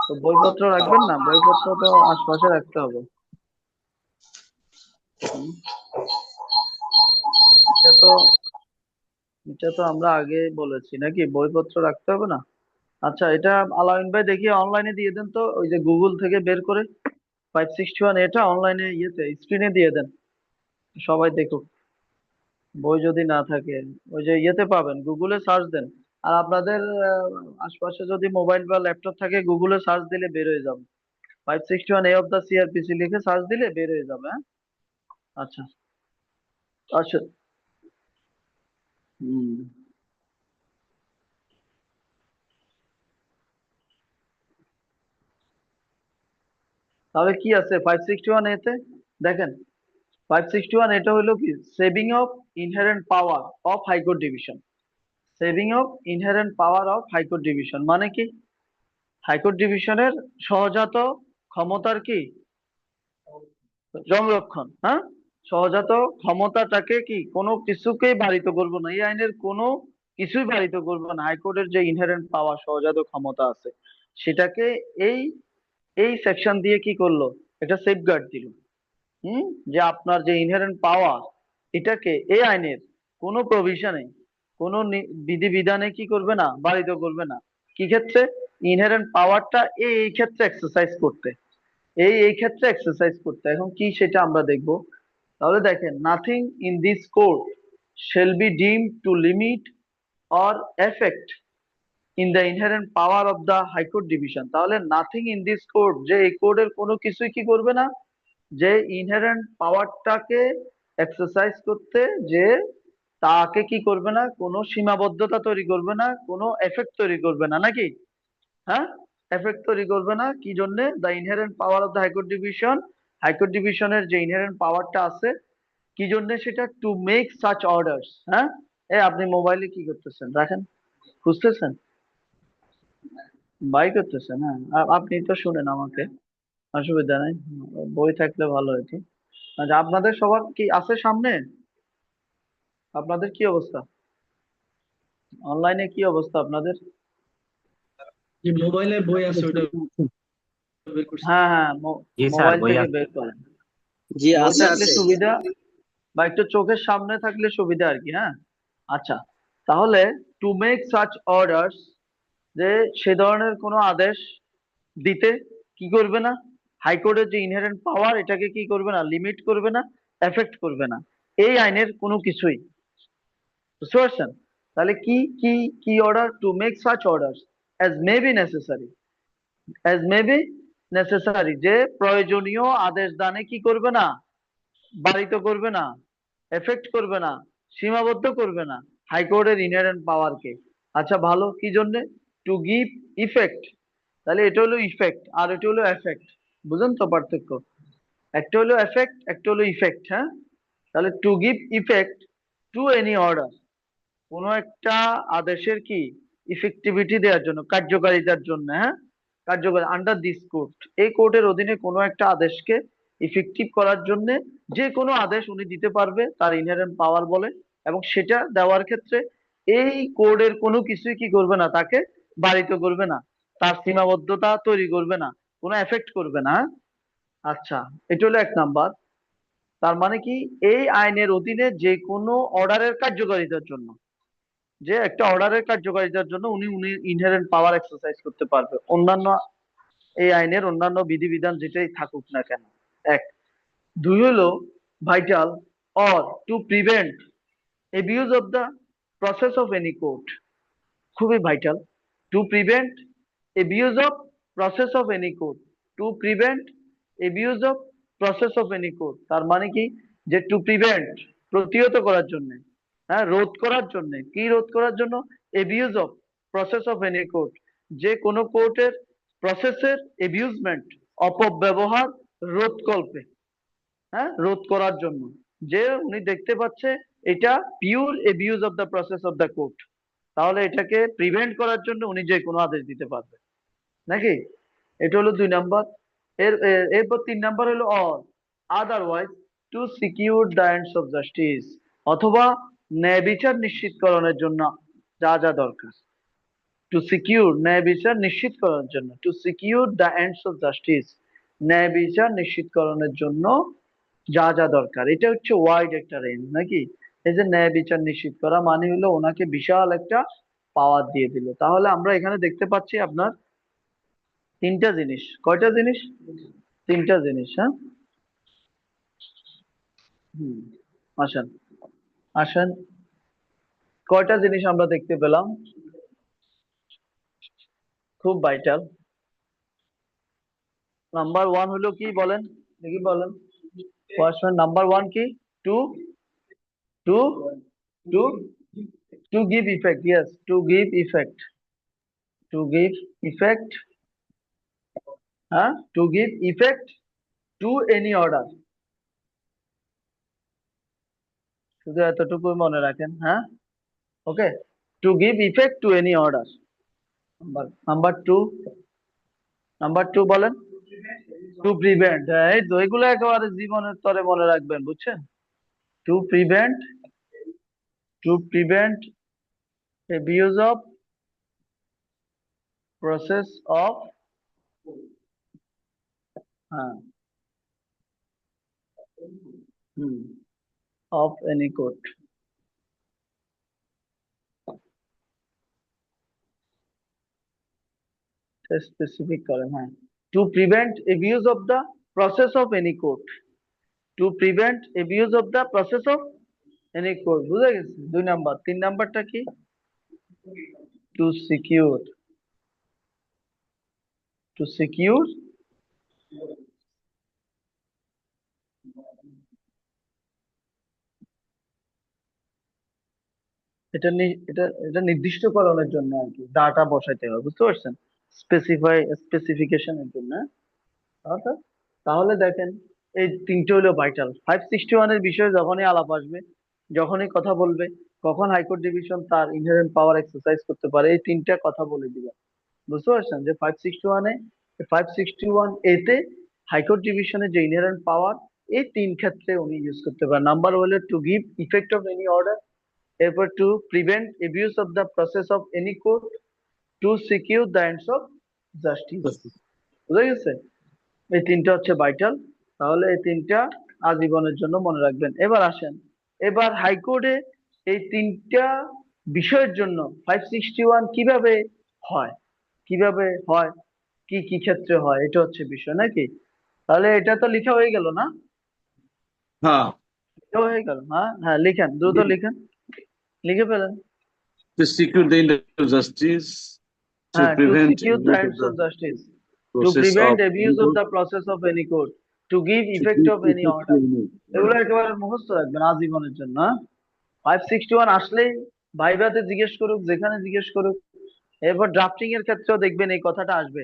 তো বইপত্র রাখবেন না, বইপত্র তো আশপাশে রাখতে হবে। হুম, এটা তো এটা তো আমরা আগে বলেছি নাকি, বইপত্র রাখতে হবে না? আচ্ছা, এটা আলামিন ভাই দেখি অনলাইনে দিয়ে দেন তো, ওই যে গুগল থেকে বের করে 561 এটা অনলাইনে ইয়েতে স্ক্রিনে দিয়ে দেন, সবাই দেখুক। বই যদি না থাকে ওই যে ইয়েতে পাবেন, গুগলে সার্চ দেন। আর আপনাদের আশপাশে যদি মোবাইল বা ল্যাপটপ থাকে, গুগলে সার্চ দিলে বের হয়ে যাবে, 561 এ অফ দা সিআরপিসি লিখে সার্চ দিলে বের হয়ে যাবে, হ্যাঁ। আচ্ছা, আচ্ছা। হুম, তাহলে কি আছে 561 এতে? দেখেন, 561 এটা হলো কি saving of inherent power of high court division. Saving of inherent power of high court division মানে কি? হাইকোর্ট ডিভিশনের সহজাত ক্ষমতার কি সংরক্ষণ, হ্যাঁ। সহজাত ক্ষমতাটাকে কি কোনো কিছুকেই বারিত করবো না, এই আইনের কোনো কিছুই বারিত করবো না। হাইকোর্টের যে ইনহেরেন্ট পাওয়ার সহজাত ক্ষমতা আছে সেটাকে এই এই সেকশন দিয়ে কি করলো, একটা সেফগার্ড দিল। যে আপনার যে ইনহেরেন্ট পাওয়ার, এটাকে এই আইনের কোনো প্রভিশনে কোনো বিধিবিধানে কি করবে না, বারিত করবে না। কি ক্ষেত্রে? ইনহেরেন্ট পাওয়ারটা এই ক্ষেত্রে এক্সারসাইজ করতে, এই ক্ষেত্রে এক্সারসাইজ করতে। এখন কি সেটা আমরা দেখব। তাহলে দেখেন, nothing in this code shall be deemed to limit or affect in the inherent power of the high court division। তাহলে নাথিং ইন দিস কোড, যে এই কোডের কোনো কিছুই কি করবে না, যে ইনহেরেন্ট পাওয়ারটাকে এক্সারসাইজ করতে, যে তাকে কি করবে না, কোনো সীমাবদ্ধতা তৈরি করবে না, কোনো এফেক্ট তৈরি করবে না, নাকি? হ্যাঁ, এফেক্ট তৈরি করবে না। কি জন্য? The inherent power of the high court division, high court ডিভিশনের যে ইনহেরেন্ট পাওয়ারটা আছে, কি জন্য সেটা? To make such orders. হ্যাঁ, আপনি মোবাইলে কি করতেছেন? রাখেন, খুঁজতেছেন, বাই করতেছেন। হ্যাঁ, আপনি তো শুনেন আমাকে, অসুবিধা নাই, বই থাকলে ভালো হতো। আচ্ছা, আপনাদের সবার কি আছে সামনে? আপনাদের কি অবস্থা? অনলাইনে কি অবস্থা আপনাদের? যে মোবাইলে বই আছে ওটা বের করছি। হ্যাঁ হ্যাঁ, জি স্যার, মোবাইল বই থেকে আছে। বের করেন। জি বই আছে থাকলে আছে। সুবিধা, বা একটু চোখের সামনে থাকলে সুবিধা আর কি। হ্যাঁ, আচ্ছা, তাহলে টু মেক সাচ অর্ডার্স, যে সে ধরনের কোনো আদেশ দিতে কি করবে না, হাইকোর্টের যে ইনহেরেন্ট পাওয়ার, এটাকে কি করবে না, লিমিট করবে না, এফেক্ট করবে না এই আইনের কোনো কিছুই। বুঝতে পারছেন? তাহলে কি কি কি order? To make such orders as may be necessary, as may be necessary, যে প্রয়োজনীয় আদেশ দানে কি করবে না, বারিত করবে না, এফেক্ট করবে না, সীমাবদ্ধ করবে না হাইকোর্টের ইনহেরেন্ট পাওয়ারকে। আচ্ছা ভালো, কি জন্য? Two give effect. তাহলে এটা হলো ইফেক্ট আর এটা হলো এফেক্ট। বুঝেন তো পার্থক্য? একটা হলো এফেক্ট, একটা হলো ইফেক্ট। হ্যাঁ, তাহলে two give effect to any order, কোনো একটা আদেশের কি ইফেক্টিভিটি দেওয়ার জন্য, কার্যকারিতার জন্য। হ্যাঁ, কার্যকারী আন্ডার দিস কোর্ট, এই কোর্টের অধীনে কোনো একটা আদেশকে ইফেক্টিভ করার জন্য যে কোনো আদেশ উনি দিতে পারবে, তার ইনহেরেন্ট পাওয়ার বলে। এবং সেটা দেওয়ার ক্ষেত্রে এই কোডের কোনো কিছুই কি করবে না, তাকে বারিত করবে না, তার সীমাবদ্ধতা তৈরি করবে না, কোনো এফেক্ট করবে না। হ্যাঁ? আচ্ছা, এটা হলো এক নাম্বার। তার মানে কি, এই আইনের অধীনে যে কোনো অর্ডারের কার্যকারিতার জন্য, যে একটা অর্ডারের কার্যকারিতার জন্য উনি উনি ইনহেরেন্ট পাওয়ার এক্সারসাইজ করতে পারবে, অন্যান্য এই আইনের অন্যান্য বিধিবিধান যেটাই থাকুক না কেন। এক। দুই হলো vital, or two prevent abuse of the process of any court। খুবই vital. Two prevent abuse of process of any court, two prevent abuse of process of any court। তার মানে কি, যে টু প্রিভেন্ট, প্রতিহত করার জন্য, হ্যাঁ, রোধ করার জন্য। কি রোধ করার জন্য? abuse of process of any court, যে কোনো কোর্টের প্রসেসের এবিউজমেন্ট, অপব্যবহার রোধ কল্পে। হ্যাঁ, রোধ করার জন্য, যে উনি দেখতে পাচ্ছে এটা pure abuse of the process of the court, তাহলে এটাকে প্রিভেন্ট করার জন্য উনি যে কোনো আদেশ দিতে পারবে, নাকি? এটা হলো দুই নাম্বার। এরপর তিন নাম্বার হলো all otherwise two secure the ends of justice, অথবা ন্যায় বিচার নিশ্চিতকরণের জন্য যা যা দরকার। টু সিকিউর, ন্যায় বিচার নিশ্চিত করার জন্য, two secure the ends of justice, ন্যায় বিচার নিশ্চিতকরণের জন্য যা যা দরকার। এটা হচ্ছে ওয়াইড একটা রেঞ্জ, নাকি? এই যে ন্যায় বিচার নিশ্চিত করা মানে হলো ওনাকে বিশাল একটা পাওয়ার দিয়ে দিল। তাহলে আমরা এখানে দেখতে পাচ্ছি আপনার তিনটা জিনিস। কয়টা জিনিস? তিনটা জিনিস। হ্যাঁ, হুম, আসেন আসেন, কয়টা জিনিস আমরা দেখতে পেলাম? খুব ভাইটাল। নাম্বার ওয়ান হলো কি, বলেন দেখি, বলেন। কোয়েশ্চেন নাম্বার ওয়ান কি? To to to to give effect, yes, to give effect, to give effect, হ্যাঁ, to give effect to any order. শুধু এতটুকুই মনে রাখেন। হ্যাঁ, okay, to give effect to any order. Number two, number two বলেন। To prevent, এই তো, এগুলো একেবারে জীবনের তরে মনে রাখবেন, বুঝছেন? To prevent, to prevent abuse of process of, হ্যাঁ, হুম, of any court. Specific করেন, হ্যাঁ, to prevent abuse of the process of any court. To prevent abuse of the process of any court. বুঝা গেছে? 2 নাম্বার। 3 নাম্বারটা কি? To secure. To secure এটা নির্দিষ্টকরণের জন্য আর কি ডাটা বসাইতে হবে, বুঝতে পারছেন? স্পেসিফিকেশনের জন্য, হ্যাঁ? আচ্ছা, তাহলে দেখেন এই তিনটে হলো ভাইটাল। 561 এর বিষয়ে যখনই আলাপ আসবে, যখনই কথা বলবে, কখন হাইকোর্ট ডিভিশন তার ইনহেরেন্ট পাওয়ার এক্সারসাইজ করতে পারে, এই তিনটা কথা বলে দিবেন, বুঝতে পারছেন? যে 561 এতে হাইকোর্ট ডিভিশনের যে ইনহেরেন্ট পাওয়ার, এই তিন ক্ষেত্রে উনি ইউজ করতে পারেন। নাম্বার হলো to give effect of any order, এরপর to prevent abuse of the process of any court, to secure the ends of justice. বুঝা গেছে? এই তিনটা হচ্ছে ভাইটাল। তাহলে এই তিনটা আজীবনের জন্য মনে রাখবেন। এবার আসেন, এবার হাইকোর্টে এই তিনটা বিষয়ের জন্য 561 কিভাবে হয়, কিভাবে হয়, কি কি ক্ষেত্রে হয়, এটা হচ্ছে বিষয় নাকি? তাহলে এটা তো লেখা হয়ে গেল না? হ্যাঁ, লেখা হয়ে গেল, হ্যাঁ হ্যাঁ, লিখেন, দ্রুত লিখেন, লিখে ফেলেন। to secure the end of justice, to হ্যাঁ, to prevent secure the abuse of ends of the justice, to process prevent of any abuse of court, the process of any court, to give to effect give of any effect to order। any এগুলো order. একেবারে মুখস্থ রাখবেন আজীবনের জন্য, হ্যাঁ? 561 আসলেই ভাইভাতে জিজ্ঞেস করুক, যেখানে জিজ্ঞেস করুক। এরপর ড্রাফটিং এর ক্ষেত্রেও দেখবেন এই কথাটা আসবে,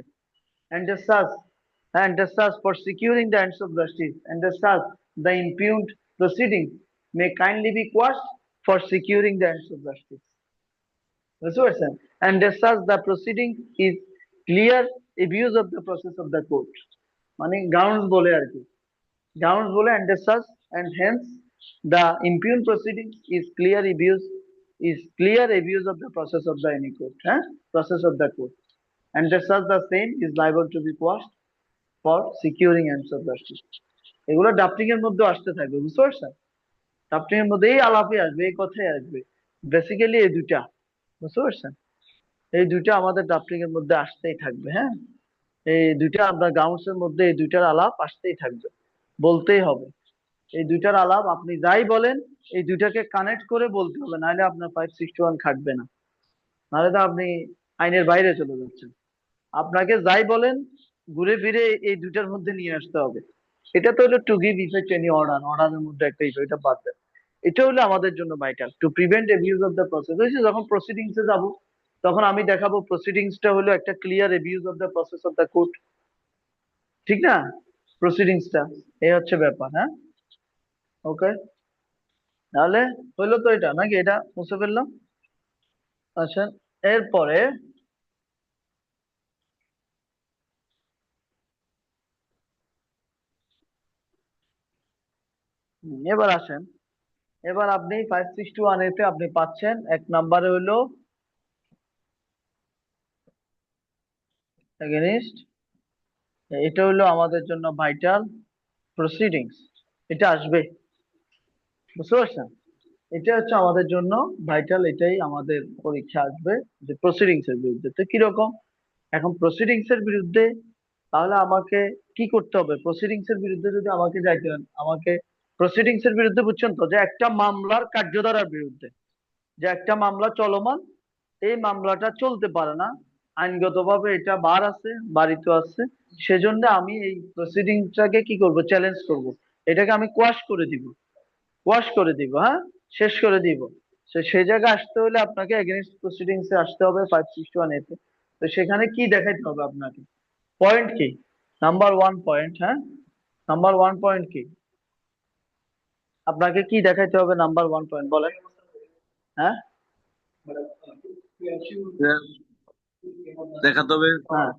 and as such, for securing the ends of justice, and as such the impugned proceedings may kindly be quashed for securing the ends of justice, বুঝতে পারছেন? And as such the proceeding is clear abuse of the process of the court, মানে grounds বলে আর কি, grounds বলে, and as such and hence the impugned proceeding is clear abuse of the process of the any court, হ্যাঁ, process of the court, and as such the same is liable to be quashed for securing ends of justice। এগুলো drafting এর মধ্যে আসতে থাকবে, বুঝতে পারছেন? Drafting এর মধ্যে এই আলাপে আসবে, এই কথাই আসবে, বেসিক্যালি এই দুইটা, বুঝতে পারছেন? এই দুইটা আমাদের ড্রাফটিং এর মধ্যে আসতেই থাকবে, হ্যাঁ? এই দুইটা আপনার গাউন্স এর মধ্যে এই দুইটার আলাপ আসতেই থাকবে, বলতেই হবে। এই দুইটার আলাপ আপনি যাই বলেন, এই দুইটাকে কানেক্ট করে বলতে হবে, নাহলে আপনার 561 খাটবে না, নাহলে তো আপনি আইনের বাইরে চলে যাচ্ছেন। আপনাকে যাই বলেন ঘুরে ফিরে এই দুইটার মধ্যে নিয়ে আসতে হবে। এটা তো হলো to give effect any order, অর্ডারের মধ্যে একটা ইফেক্ট, এটা বাদ দেন। এটা হলো আমাদের জন্য vital, two prevent abuse of the process. যখন প্রসিডিংস এ যাব, তখন আমি দেখাবো প্রসিডিংসটা হলো একটা clear abuse of the process of the court, ঠিক না? প্রসিডিংসটা এই হচ্ছে ব্যাপার, হ্যাঁ? ওকে, তাহলে হইলো তো এটা নাকি? এটা মুছে ফেললাম। আচ্ছা, এরপরে এবার আসেন, এবার আপনি 561 এতে আপনি পাচ্ছেন এক নম্বরে হইলো এগেনিস্ট, এটা হলো আমাদের জন্য ভাইটাল প্রসিডিংস, এটা আসবে, বুঝতে পারছেন? এটা হচ্ছে আমাদের জন্য ভাইটাল, এটাই আমাদের পরীক্ষা আসবে যে প্রসিডিংস এর বিরুদ্ধে। তো কিরকম এখন প্রসিডিংস এর বিরুদ্ধে, তাহলে আমাকে কি করতে হবে? প্রসিডিংস এর বিরুদ্ধে যদি আমাকে যাইতে হয়, আমাকে প্রসিডিংস এর বিরুদ্ধে, বুঝছেন তো, যে একটা মামলার কার্যধারার বিরুদ্ধে, যে একটা মামলা চলমান, এই মামলাটা চলতে পারে না, আইনগতভাবে এটা বার আছে, বারিত আছে, সেজন্য আমি এই প্রসিডিংসটাকে কি করব? চ্যালেঞ্জ করব, এটাকে আমি কোয়াশ করে দিব, কোয়াশ করে দিব, হ্যাঁ, শেষ করে দিব। সেই জায়গায় আসতে হলে আপনাকে এগেইনস্ট প্রসিডিংস এ আসতে হবে 561 এতে। তো সেখানে কি দেখাইতে হবে আপনাকে? পয়েন্ট কি? নাম্বার 1 পয়েন্ট, হ্যাঁ, নাম্বার 1 পয়েন্ট কি? আপনাকে কি দেখাইতে হবে? নাম্বার 1 পয়েন্ট বলেন, হ্যাঁ? দেখাতে হবে হ্যাঁ,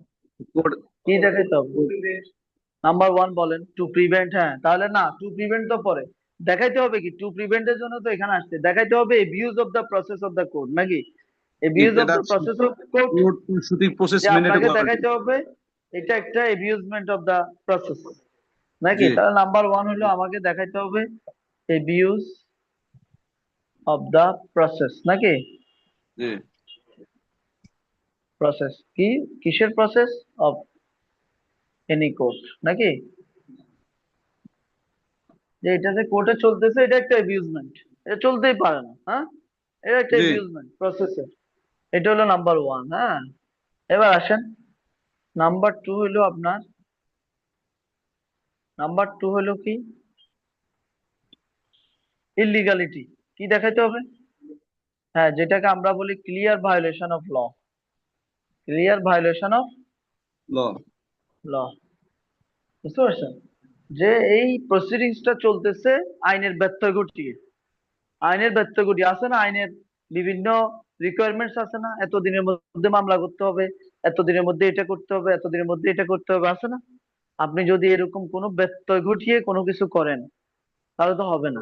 court- কি দেখাইতে হবে? নাম্বার 1 বলেন, টু প্রিভেন্ট। হ্যাঁ, তাহলে না, টু প্রিভেন্ট তো পরে দেখাইতে হবে কি? টু প্রিভেন্ট এর জন্য তো এখানে আসছে, দেখাইতে হবে abuse of the process of the court, নাকি? এবিউজ অফ এটা the process of court, court shooting process যে মেনে আপনাকে এটা দেখাইতে হবে এটা একটা এবিউজমেন্ট অফ দ্য প্রসেস, নাকি? জি। তাহলে নাম্বার 1 হলো আমাকে দেখাইতে হবে এবিউজ অফ দ্য প্রসেস নাকি? জি প্রসেস কি, কিসের প্রসেস? অফ এনি কোড নাকি? যে এটা যে কোর্টে চলতেছে এটা একটা অ্যাবিউজমেন্ট, এটা চলতেই পারে না, হ্যাঁ, এটা একটা জি অ্যাবিউজমেন্ট প্রসেসের। এটা হলো নাম্বার ওয়ান। হ্যাঁ, এবার আসেন নাম্বার টু হলো আপনার, নাম্বার টু হলো কি, ইলিগালিটি। কি দেখাইতে হবে? হ্যাঁ, যেটাকে আমরা বলি clear violation of law, clear violation of law law. বুঝতে পারছেন? যে এই প্রসিডিংসটা চলতেছে আইনের ব্যত্যয় ঘটিয়ে, আইনের ব্যত্যয় ঘটিয়ে আছে না, আইনের বিভিন্ন রিকোয়ারমেন্টস আছে না, এতদিনের মধ্যে মামলা করতে হবে, এতদিনের মধ্যে এটা করতে হবে, এতদিনের মধ্যে এটা করতে হবে, আছে না? আপনি যদি এরকম কোনো ব্যত্যয় ঘটিয়ে কোনো কিছু করেন তাহলে তো হবে না,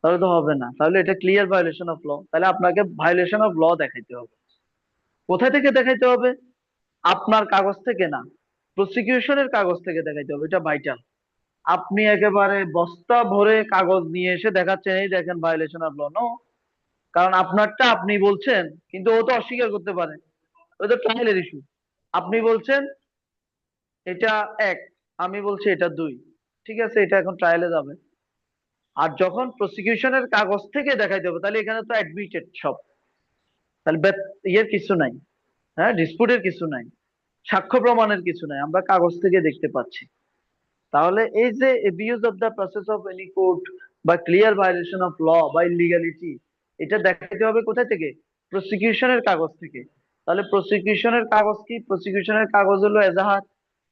তাহলে তো হবে না, তাহলে এটা ক্লিয়ার ভায়োলেশন অফ ল। তাহলে আপনাকে ভায়োলেশন অফ ল দেখাইতে হবে। কোথা থেকে দেখাইতে হবে? আপনার কাগজ থেকে না, প্রসিকিউশনের কাগজ থেকে দেখাইতে হবে, এটা ভাইটাল। আপনি একেবারে বস্তা ভরে কাগজ নিয়ে এসে দেখাচ্ছেন এই দেখেন ভায়োলেশন অফ ল, নো। কারণ আপনারটা আপনি বলছেন, কিন্তু ও তো অস্বীকার করতে পারে, ওই তো ট্রায়ালের ইস্যু। আপনি বলছেন এটা এক, আমি বলছি এটা দুই, ঠিক আছে, এটা এখন ট্রায়ালে যাবে। আর যখন প্রসিকিউশনের কাগজ থেকে দেখাইতে হবে তাহলে এখানে তো অ্যাডমিটেড সব, তাহলে ইয়ের কিছু নাই, হ্যাঁ, ডিসপুটের কিছু নাই, সাক্ষ্য প্রমাণের কিছু নাই, আমরা কাগজ থেকে দেখতে পাচ্ছি। তাহলে এই যে abuse of the process of any court বা ক্লিয়ার ভায়োলেশন অফ ল বা ইলিগালিটি, এটা দেখাইতে হবে কোথায় থেকে? প্রসিকিউশনের কাগজ থেকে। তাহলে প্রসিকিউশনের কাগজ কি? প্রসিকিউশনের কাগজ হলো এজাহার,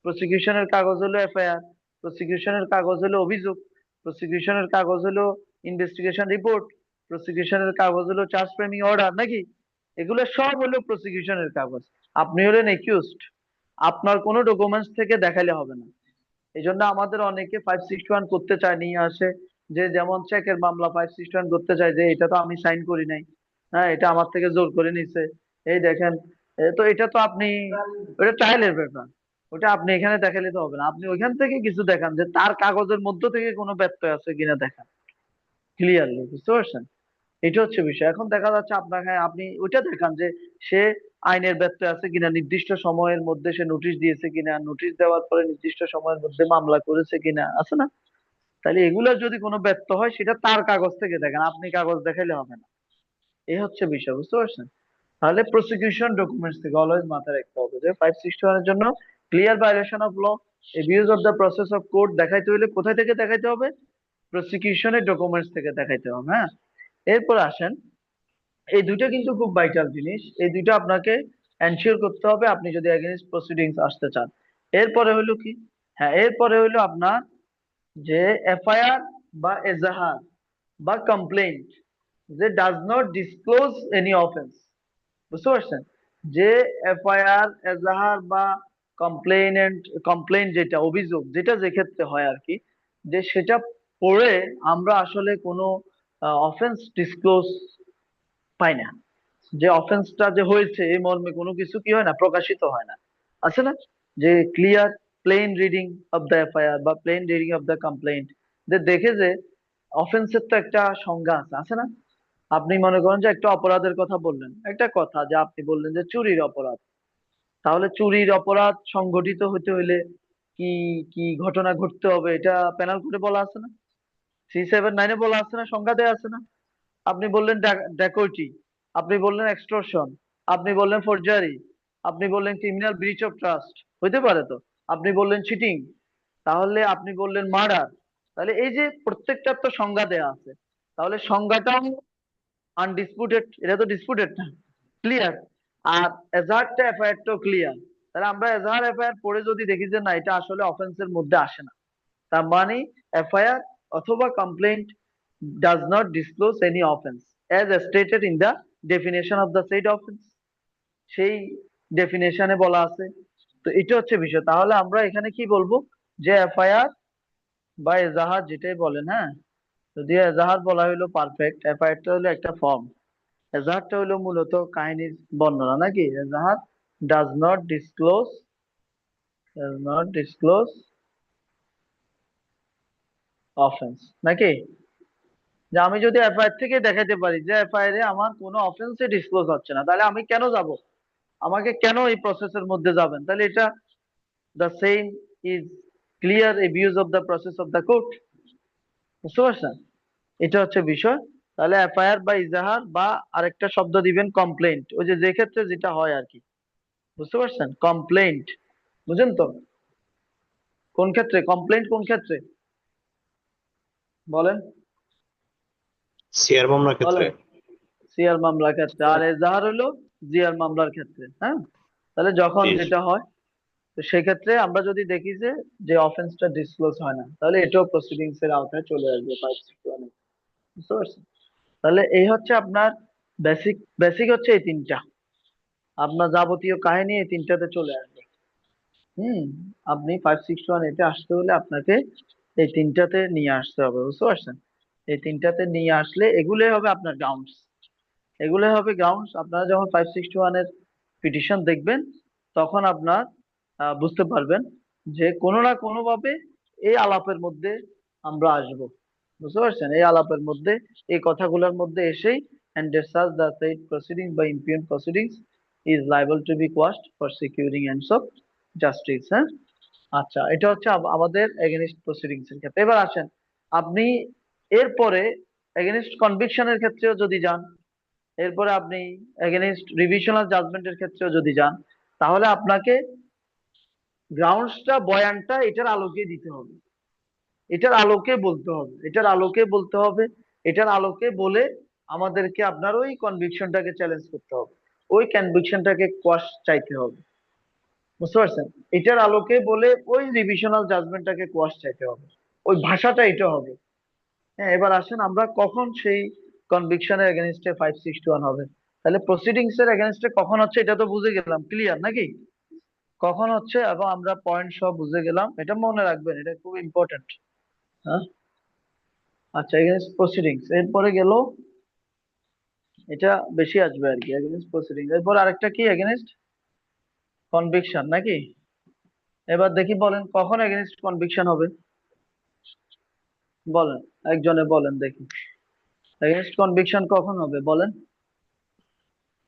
প্রসিকিউশনের কাগজ হলো এফআইআর, প্রসিকিউশনের কাগজ হলো অভিযোগ, প্রসিকিউশনের কাগজ হলো ইনভেস্টিগেশন রিপোর্ট, প্রসিকিউশনের কাগজ হলো চার্জ ফ্রেমিং অর্ডার নাকি? এগুলো সব হলো প্রসিকিউশনের কাগজ। আপনি হলেন একিউজড, আপনার কোনো ডকুমেন্টস থেকে দেখাইলে হবে না। এই জন্য আমাদের অনেকে 561 করতে চায়, নিয়ে আসে যে যেমন চেকের মামলা 561 করতে চায় যে এটা তো আমি সাইন করি নাই, হ্যাঁ, এটা আমার থেকে জোর করে নিছে, এই দেখেন। তো এটা তো আপনি, ওটা ট্রায়ালের ব্যাপার, ওটা আপনি এখানে দেখালে তো হবে না, আপনি ওইখান থেকে কিছু দেখান যে তার কাগজের মধ্য থেকে কোনো ব্যত্যয় আছে কিনা দেখান ক্লিয়ারলি। বুঝতে পারছেন? এটা হচ্ছে বিষয়। এখন দেখা যাচ্ছে আপনার, হ্যাঁ, আপনি ওইটা দেখান যে সে আইনের ব্যত্যয় আছে কিনা, নির্দিষ্ট সময়ের মধ্যে সে নোটিশ দিয়েছে কিনা, নোটিশ দেওয়ার পরে নির্দিষ্ট সময়ের মধ্যে মামলা করেছে কিনা, আছে না? তাহলে এগুলোর যদি কোনো ব্যর্থ হয় সেটা তার কাগজ থেকে দেখেন, আপনি কাগজ দেখাইলে হবে না। এই হচ্ছে বিষয়। বুঝতে পারছেন? তাহলে প্রসিকিউশন ডকুমেন্টস থেকে অলওয়েজ মাথায় রাখতে হবে যে 561 এর জন্য clear violation of law, abuse of the process of court দেখাইতে হলে কোথায় থেকে দেখাইতে হবে? প্রসিকিউশনের ডকুমেন্টস থেকে দেখাইতে হবে। হ্যাঁ, এরপর আসেন, এই দুইটা কিন্তু খুব ভাইটাল জিনিস, এই দুইটা আপনাকে এনশিওর করতে হবে আপনি যদি এগেইনস্ট প্রসিডিংস আসতে চান। এরপরে হলো কি, হ্যাঁ, এরপরে হলো আপনার যে এফআইআর বা এজাহার বা কমপ্লেইন্ট যে does not disclose any offence. বুঝতে পারছেন? যে এফআইআর এজাহার বা কমপ্লেইন যেটা অভিযোগ, যেটা যে ক্ষেত্রে হয় আর কি, যে সেটা পড়ে আমরা আসলে কোনো অফেন্স ডিসক্লোজ পাই না, যে অফেন্সটা যে হয়েছে এই মর্মে কোনো কিছু কি হয় না, প্রকাশিত হয় না, আছে না? যে clear plain reading of the FIR বা plain reading of the complaint, যে দেখে যে অফেন্সের তো একটা সংজ্ঞা আছে, আছে না? আপনি মনে করেন যে একটা অপরাধের কথা বললেন, একটা কথা যে আপনি বললেন যে চুরির অপরাধ, তাহলে চুরির অপরাধ সংগঠিত হতে হইলে কি কি ঘটনা ঘটতে হবে এটা পেনাল কোডে বলা আছে না? 379-এ বলা আছে না, সংজ্ঞা দেওয়া আছে না? আপনি বললেন ড্যাকোইটি, আপনি বললেন এক্সটর্শন, আপনি বললেন ফোরজারি, আপনি বললেন ক্রিমিনাল ব্রিচ অফ ট্রাস্ট, হইতে পারে তো, আপনি বললেন চিটিং, তাহলে আপনি বললেন মার্ডার। তাহলে এই যে প্রত্যেকটার তো সংজ্ঞা দেয়া আছে, তাহলে সংজ্ঞাটাও আনডিসপুটেড, এটা তো ডিসপুটেড না, ক্লিয়ার। আর এজাহারটা এফআইআরটাও ক্লিয়ার। তাহলে আমরা এজাহার এফআইআর পড়ে যদি দেখি যে না এটা আসলে অফেন্সের মধ্যে আসে না, তার মানে এফআইআর অথবা complaint does not disclose any offense as stated in the definition of the said offense, সেই ডেফিনেশনে বলা আছে। তো এটা হচ্ছে বিষয়। তাহলে আমরা এখানে কি বলবো, যে এফআইআর বা এজাহার যেটাই বলেন, হ্যাঁ, যদি এজাহার বলা হইলো পারফেক্ট, এফআইআরটা হলো একটা ফর্ম, এজাহারটা হলো মূলত কাহিনীর বর্ণনা নাকি? এজাহার does not disclose, does not disclose offense নাকি? যে আমি যদি এফআইআর থেকে দেখাতে পারি যে এফআইআর এ আমার কোনো অফেন্সে ডিসক্লোজ হচ্ছে না, তাহলে আমি কেন যাব, আমাকে কেন এই প্রসেসের মধ্যে যাবেন? তাহলে এটা the same is clear abuse of the process of the court. বুঝতে পারছেন? এটা হচ্ছে বিষয়। তাহলে এফআইআর বা ইজাহার বা আরেকটা শব্দ দিবেন কমপ্লেইন্ট, ওই যে যে ক্ষেত্রে যেটা হয় আর কি। বুঝতে পারছেন? কমপ্লেইন্ট, বুঝেন তো? কোন ক্ষেত্রে কমপ্লেইন্ট, কোন ক্ষেত্রে বলেন? সিআর মামলার ক্ষেত্রে। বলেন। সিআর মামলার ক্ষেত্রে। আর এজাহার হলো জিআর মামলার ক্ষেত্রে। হ্যাঁ, তাহলে যখন জি। যেটা হয়, তো সেক্ষেত্রে আমরা যদি দেখি যে যে অফেন্সটা ডিসক্লোজ হয় না, তাহলে এটাও প্রসিডিংস এর আওতায় চলে আসবে 561 এ। বুঝতে পারছেন? তাহলে এই হচ্ছে আপনার বেসিক, বেসিক হচ্ছে এই তিনটা, আপনার যাবতীয় কাহিনী এই তিনটাতে চলে আসবে। হুম, আপনি 561 এতে আসতে হলে আপনাকে এই তিনটাতে নিয়ে আসতে হবে। বুঝতে পারছেন? এই তিনটাতে নিয়ে আসলে এগুলোই হবে আপনার গ্রাউন্ডস, এগুলোই হবে গ্রাউন্ডস। আপনারা যখন 561 এর পিটিশন দেখবেন, তখন আপনার বুঝতে পারবেন যে কোনো না কোনো ভাবে এই আলাপের মধ্যে আমরা আসব। বুঝতে পারছেন? এই আলাপের মধ্যে, এই কথাগুলোর মধ্যে এসেই and such the said proceedings by impugned proceedings is liable to be quashed for securing ends of justice। হ্যাঁ, আচ্ছা, এটা হচ্ছে আমাদের এগেনস্ট প্রসিডিংস এর ক্ষেত্রে। এবার আসেন আপনি এরপরে এগেনস্ট কনভিকশনের ক্ষেত্রেও যদি যান, এরপরে আপনি এগেনস্ট রিভিশনাল জাজমেন্টের ক্ষেত্রেও যদি যান, তাহলে আপনাকে গ্রাউন্ডসটা, বয়ানটা এটার আলোকে দিতে হবে, এটার আলোকে বলতে হবে, এটার আলোকে বলতে হবে, এটার আলোকে বলে আমাদেরকে আপনার ওই কনভিকশনটাকে চ্যালেঞ্জ করতে হবে, ওই কনভিকশনটাকে কোয়াশ চাইতে হবে। বুঝতে পারছেন? এটার আলোকে বলে ওই রিভিশনাল জাজমেন্টটাকে কোয়াশ চাইতে হবে, ওই ভাষাটা এটা হবে। হ্যাঁ, এবার আসেন আমরা কখন সেই কনভিকশনের এগেনস্টে 561 হবে। তাহলে প্রসিডিংস এর এগেনস্টে কখন হচ্ছে এটা তো বুঝে গেলাম, ক্লিয়ার নাকি? কখন হচ্ছে এবং আমরা পয়েন্ট সব বুঝে গেলাম, এটা মনে রাখবেন, এটা খুব ইম্পর্টেন্ট। হ্যাঁ, আচ্ছা, এগেনস্ট প্রসিডিংস এরপরে গেল, এটা বেশি আসবে আর কি, এগেনস্ট প্রসিডিংস। এরপর আরেকটা কি, এগেনস্ট কনভিকশন নাকি? এবার দেখি বলেন কখন এগেনস্ট কনভিকশন হবে, বলেন, একজনে বলেন দেখি, এগেনস্ট কনভিকশন কখন হবে বলেন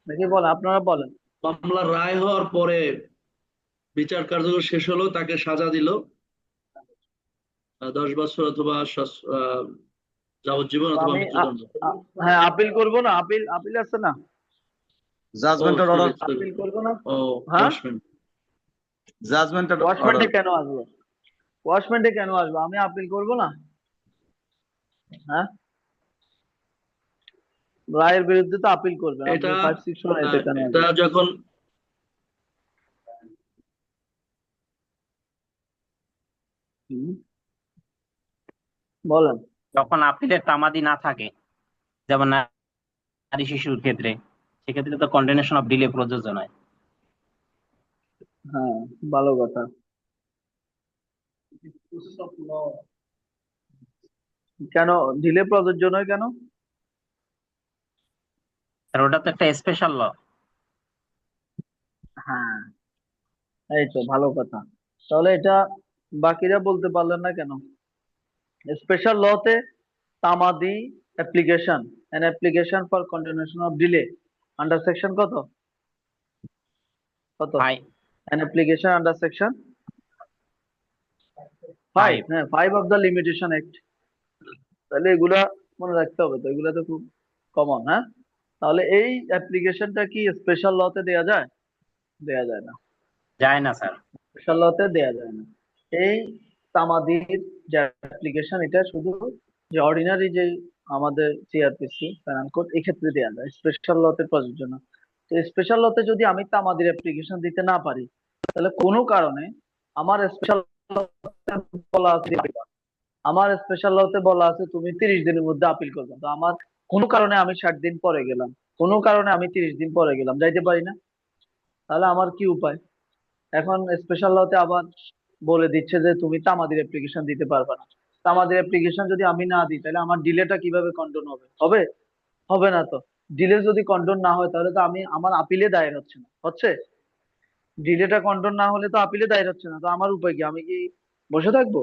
দেখি, বলেন, আপনারা বলেন। মামলার রায় হওয়ার পরে বিচার কার্যক্রম শেষ হলো, তাকে সাজা দিল 10 বছর অথবা যাবজ্জীবন অথবা আমি মৃত্যুদণ্ড। হ্যাঁ, আপিল করব না, আপিল, আপিল আছে না, ও Judgment sorry order, sorry, appeal করব না। ও হ্যাঁ, judgment। judgment ওয়াশমেন্টে order. কেন আসবো, ওয়াশমেন্টে কেন আসবো, আমি আপিল করব না? হ্যাঁ, রায়ের বিরুদ্ধে তো আপিল করবেন আপনি, এটা 561 এতে কেন এটা আসবেন? যখন হুম, বলেন। যখন আপিলের তামাদি না থাকে, যেমন নারী শিশুর ক্ষেত্রে, সেক্ষেত্রে তো কন্ডেমনেশন অফ ডিলে প্রযোজ্য নয়। হ্যাঁ, ভালো কথা। কেন ডিলে প্রযোজ্য নয় কেন? আর ওটা তো একটা স্পেশাল ল। হ্যাঁ, এই তো ভালো কথা। তাহলে এটা বাকিরা বলতে পারলেন না কেন? স্পেশাল লতে তামাদি application, an application for continuation of delay under section কত, কত? ভাই, an application under section 5, 5। হ্যাঁ, 5 of the limitation act। তাহলে এগুলা মনে রাখতে হবে, তো এগুলা তো খুব কমন। হ্যাঁ, তাহলে এই অ্যাপ্লিকেশনটা কি স্পেশাল লতে দেয়া যায়? দেয়া যায় না, যায় না স্যার। স্পেশাল লতে দেয়া যায় না। এই তামাদির যে অ্যাপ্লিকেশন, এটা শুধু যে অর্ডিনারি যে আমাদের সিআরপিসি প্যানেল কোড এক্ষেত্রে দেয়া যায়, স্পেশাল লতে প্রযোজ্য না। তো স্পেশাল লতে যদি আমি তামাদির অ্যাপ্লিকেশন দিতে না পারি, তাহলে কোনো কারণে আমার স্পেশাল বলা আছে, আমার স্পেশাল লতে বলা আছে তুমি 30 দিনের মধ্যে আপিল করবে, তো আমার কোনো কারণে আমি 60 দিন পরে গেলাম, কোনো কারণে আমি 30 দিন পরে গেলাম, যাইতে পারি না, তাহলে আমার কি উপায়? এখন স্পেশাল লতে আবার বলে দিচ্ছে যে তুমি তামাদির অ্যাপ্লিকেশন দিতে পারবে না। তামাদির অ্যাপ্লিকেশন যদি আমি না দিই, তাহলে আমার ডিলেটা কিভাবে কন্ডন হবে? হবে? হবে না তো। ডিলে যদি কন্ডন না হয়, তাহলে তো আমি, আমার আপিলে দায়ের হচ্ছে না, হচ্ছে? ডিলেটা কন্ডন না হলে তো আপিলে দায়ের হচ্ছে না, তো আমার উপায় কি? আমি কি বসে থাকবো?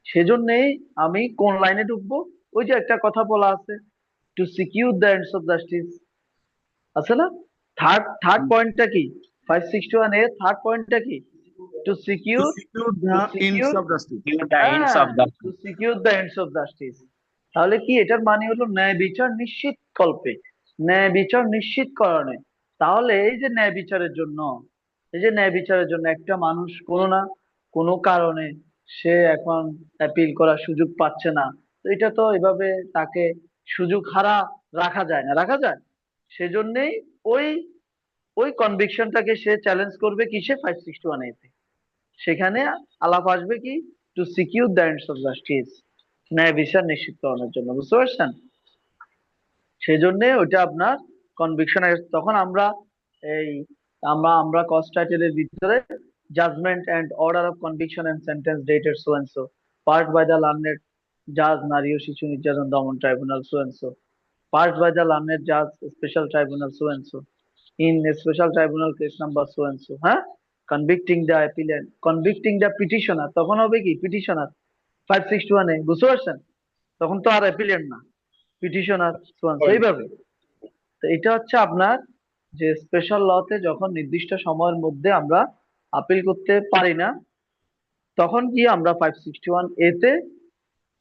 সেজন্যই আমি কোন লাইনে ঢুকবো, ওই যে একটা কথা বলা আছে, two secure the ends of justice, আছে না? থার্ড পয়েন্টটা কি? 561 এর থার্ড পয়েন্টটা কি? To To secure, secure to the ends secure, of justice. the ends of the to secure the ends of justice. তাহলে কি এটার মানে হলো ন্যায় বিচার নিশ্চিত কল্পে, ন্যায় বিচার নিশ্চিত করণে। তাহলে এই যে ন্যায় বিচারের জন্য, এই যে ন্যায় বিচারের জন্য একটা মানুষ কোনো না কোনো কারণে সে এখন অ্যাপিল করার সুযোগ পাচ্ছে না, তো এটা তো এভাবে তাকে সুযোগ হারা রাখা যায় না, রাখা যায়? সেজন্যই ওই ওই কনভিকশনটাকে সে চ্যালেঞ্জ করবে কিসে? 561 এতে। সেখানে আলাপ আসবে কি? Two secure the ends of justice, ন্যায় বিচার নিশ্চিতকরণের জন্য, বুঝতে পারছেন? সেই জন্য ওইটা আপনার কনভিকশন। তখন আমরা এই আমরা কস্ট টাইটেলের ভিতরে judgment and order of conviction and sentence dated so and so, passed by the learned জাজ নারী ও শিশু নির্যাতন দমন tribunal so and so, passed by the learned জাজ special tribunal so and so, in a special tribunal case number so and so, হ্যাঁ, convicting the appellant, convicting the petitioner, তখন হবে কি? পিটিশনার 561 এ, বুঝতে পারছেন? তখন তো আর অ্যাপিলেন্ট না, পিটিশনার so and so, এইভাবে। তো এটা হচ্ছে আপনার যে স্পেশাল লতে যখন নির্দিষ্ট সময়ের মধ্যে আমরা আপিল করতে পারি না, তখন কি আমরা 561 এতে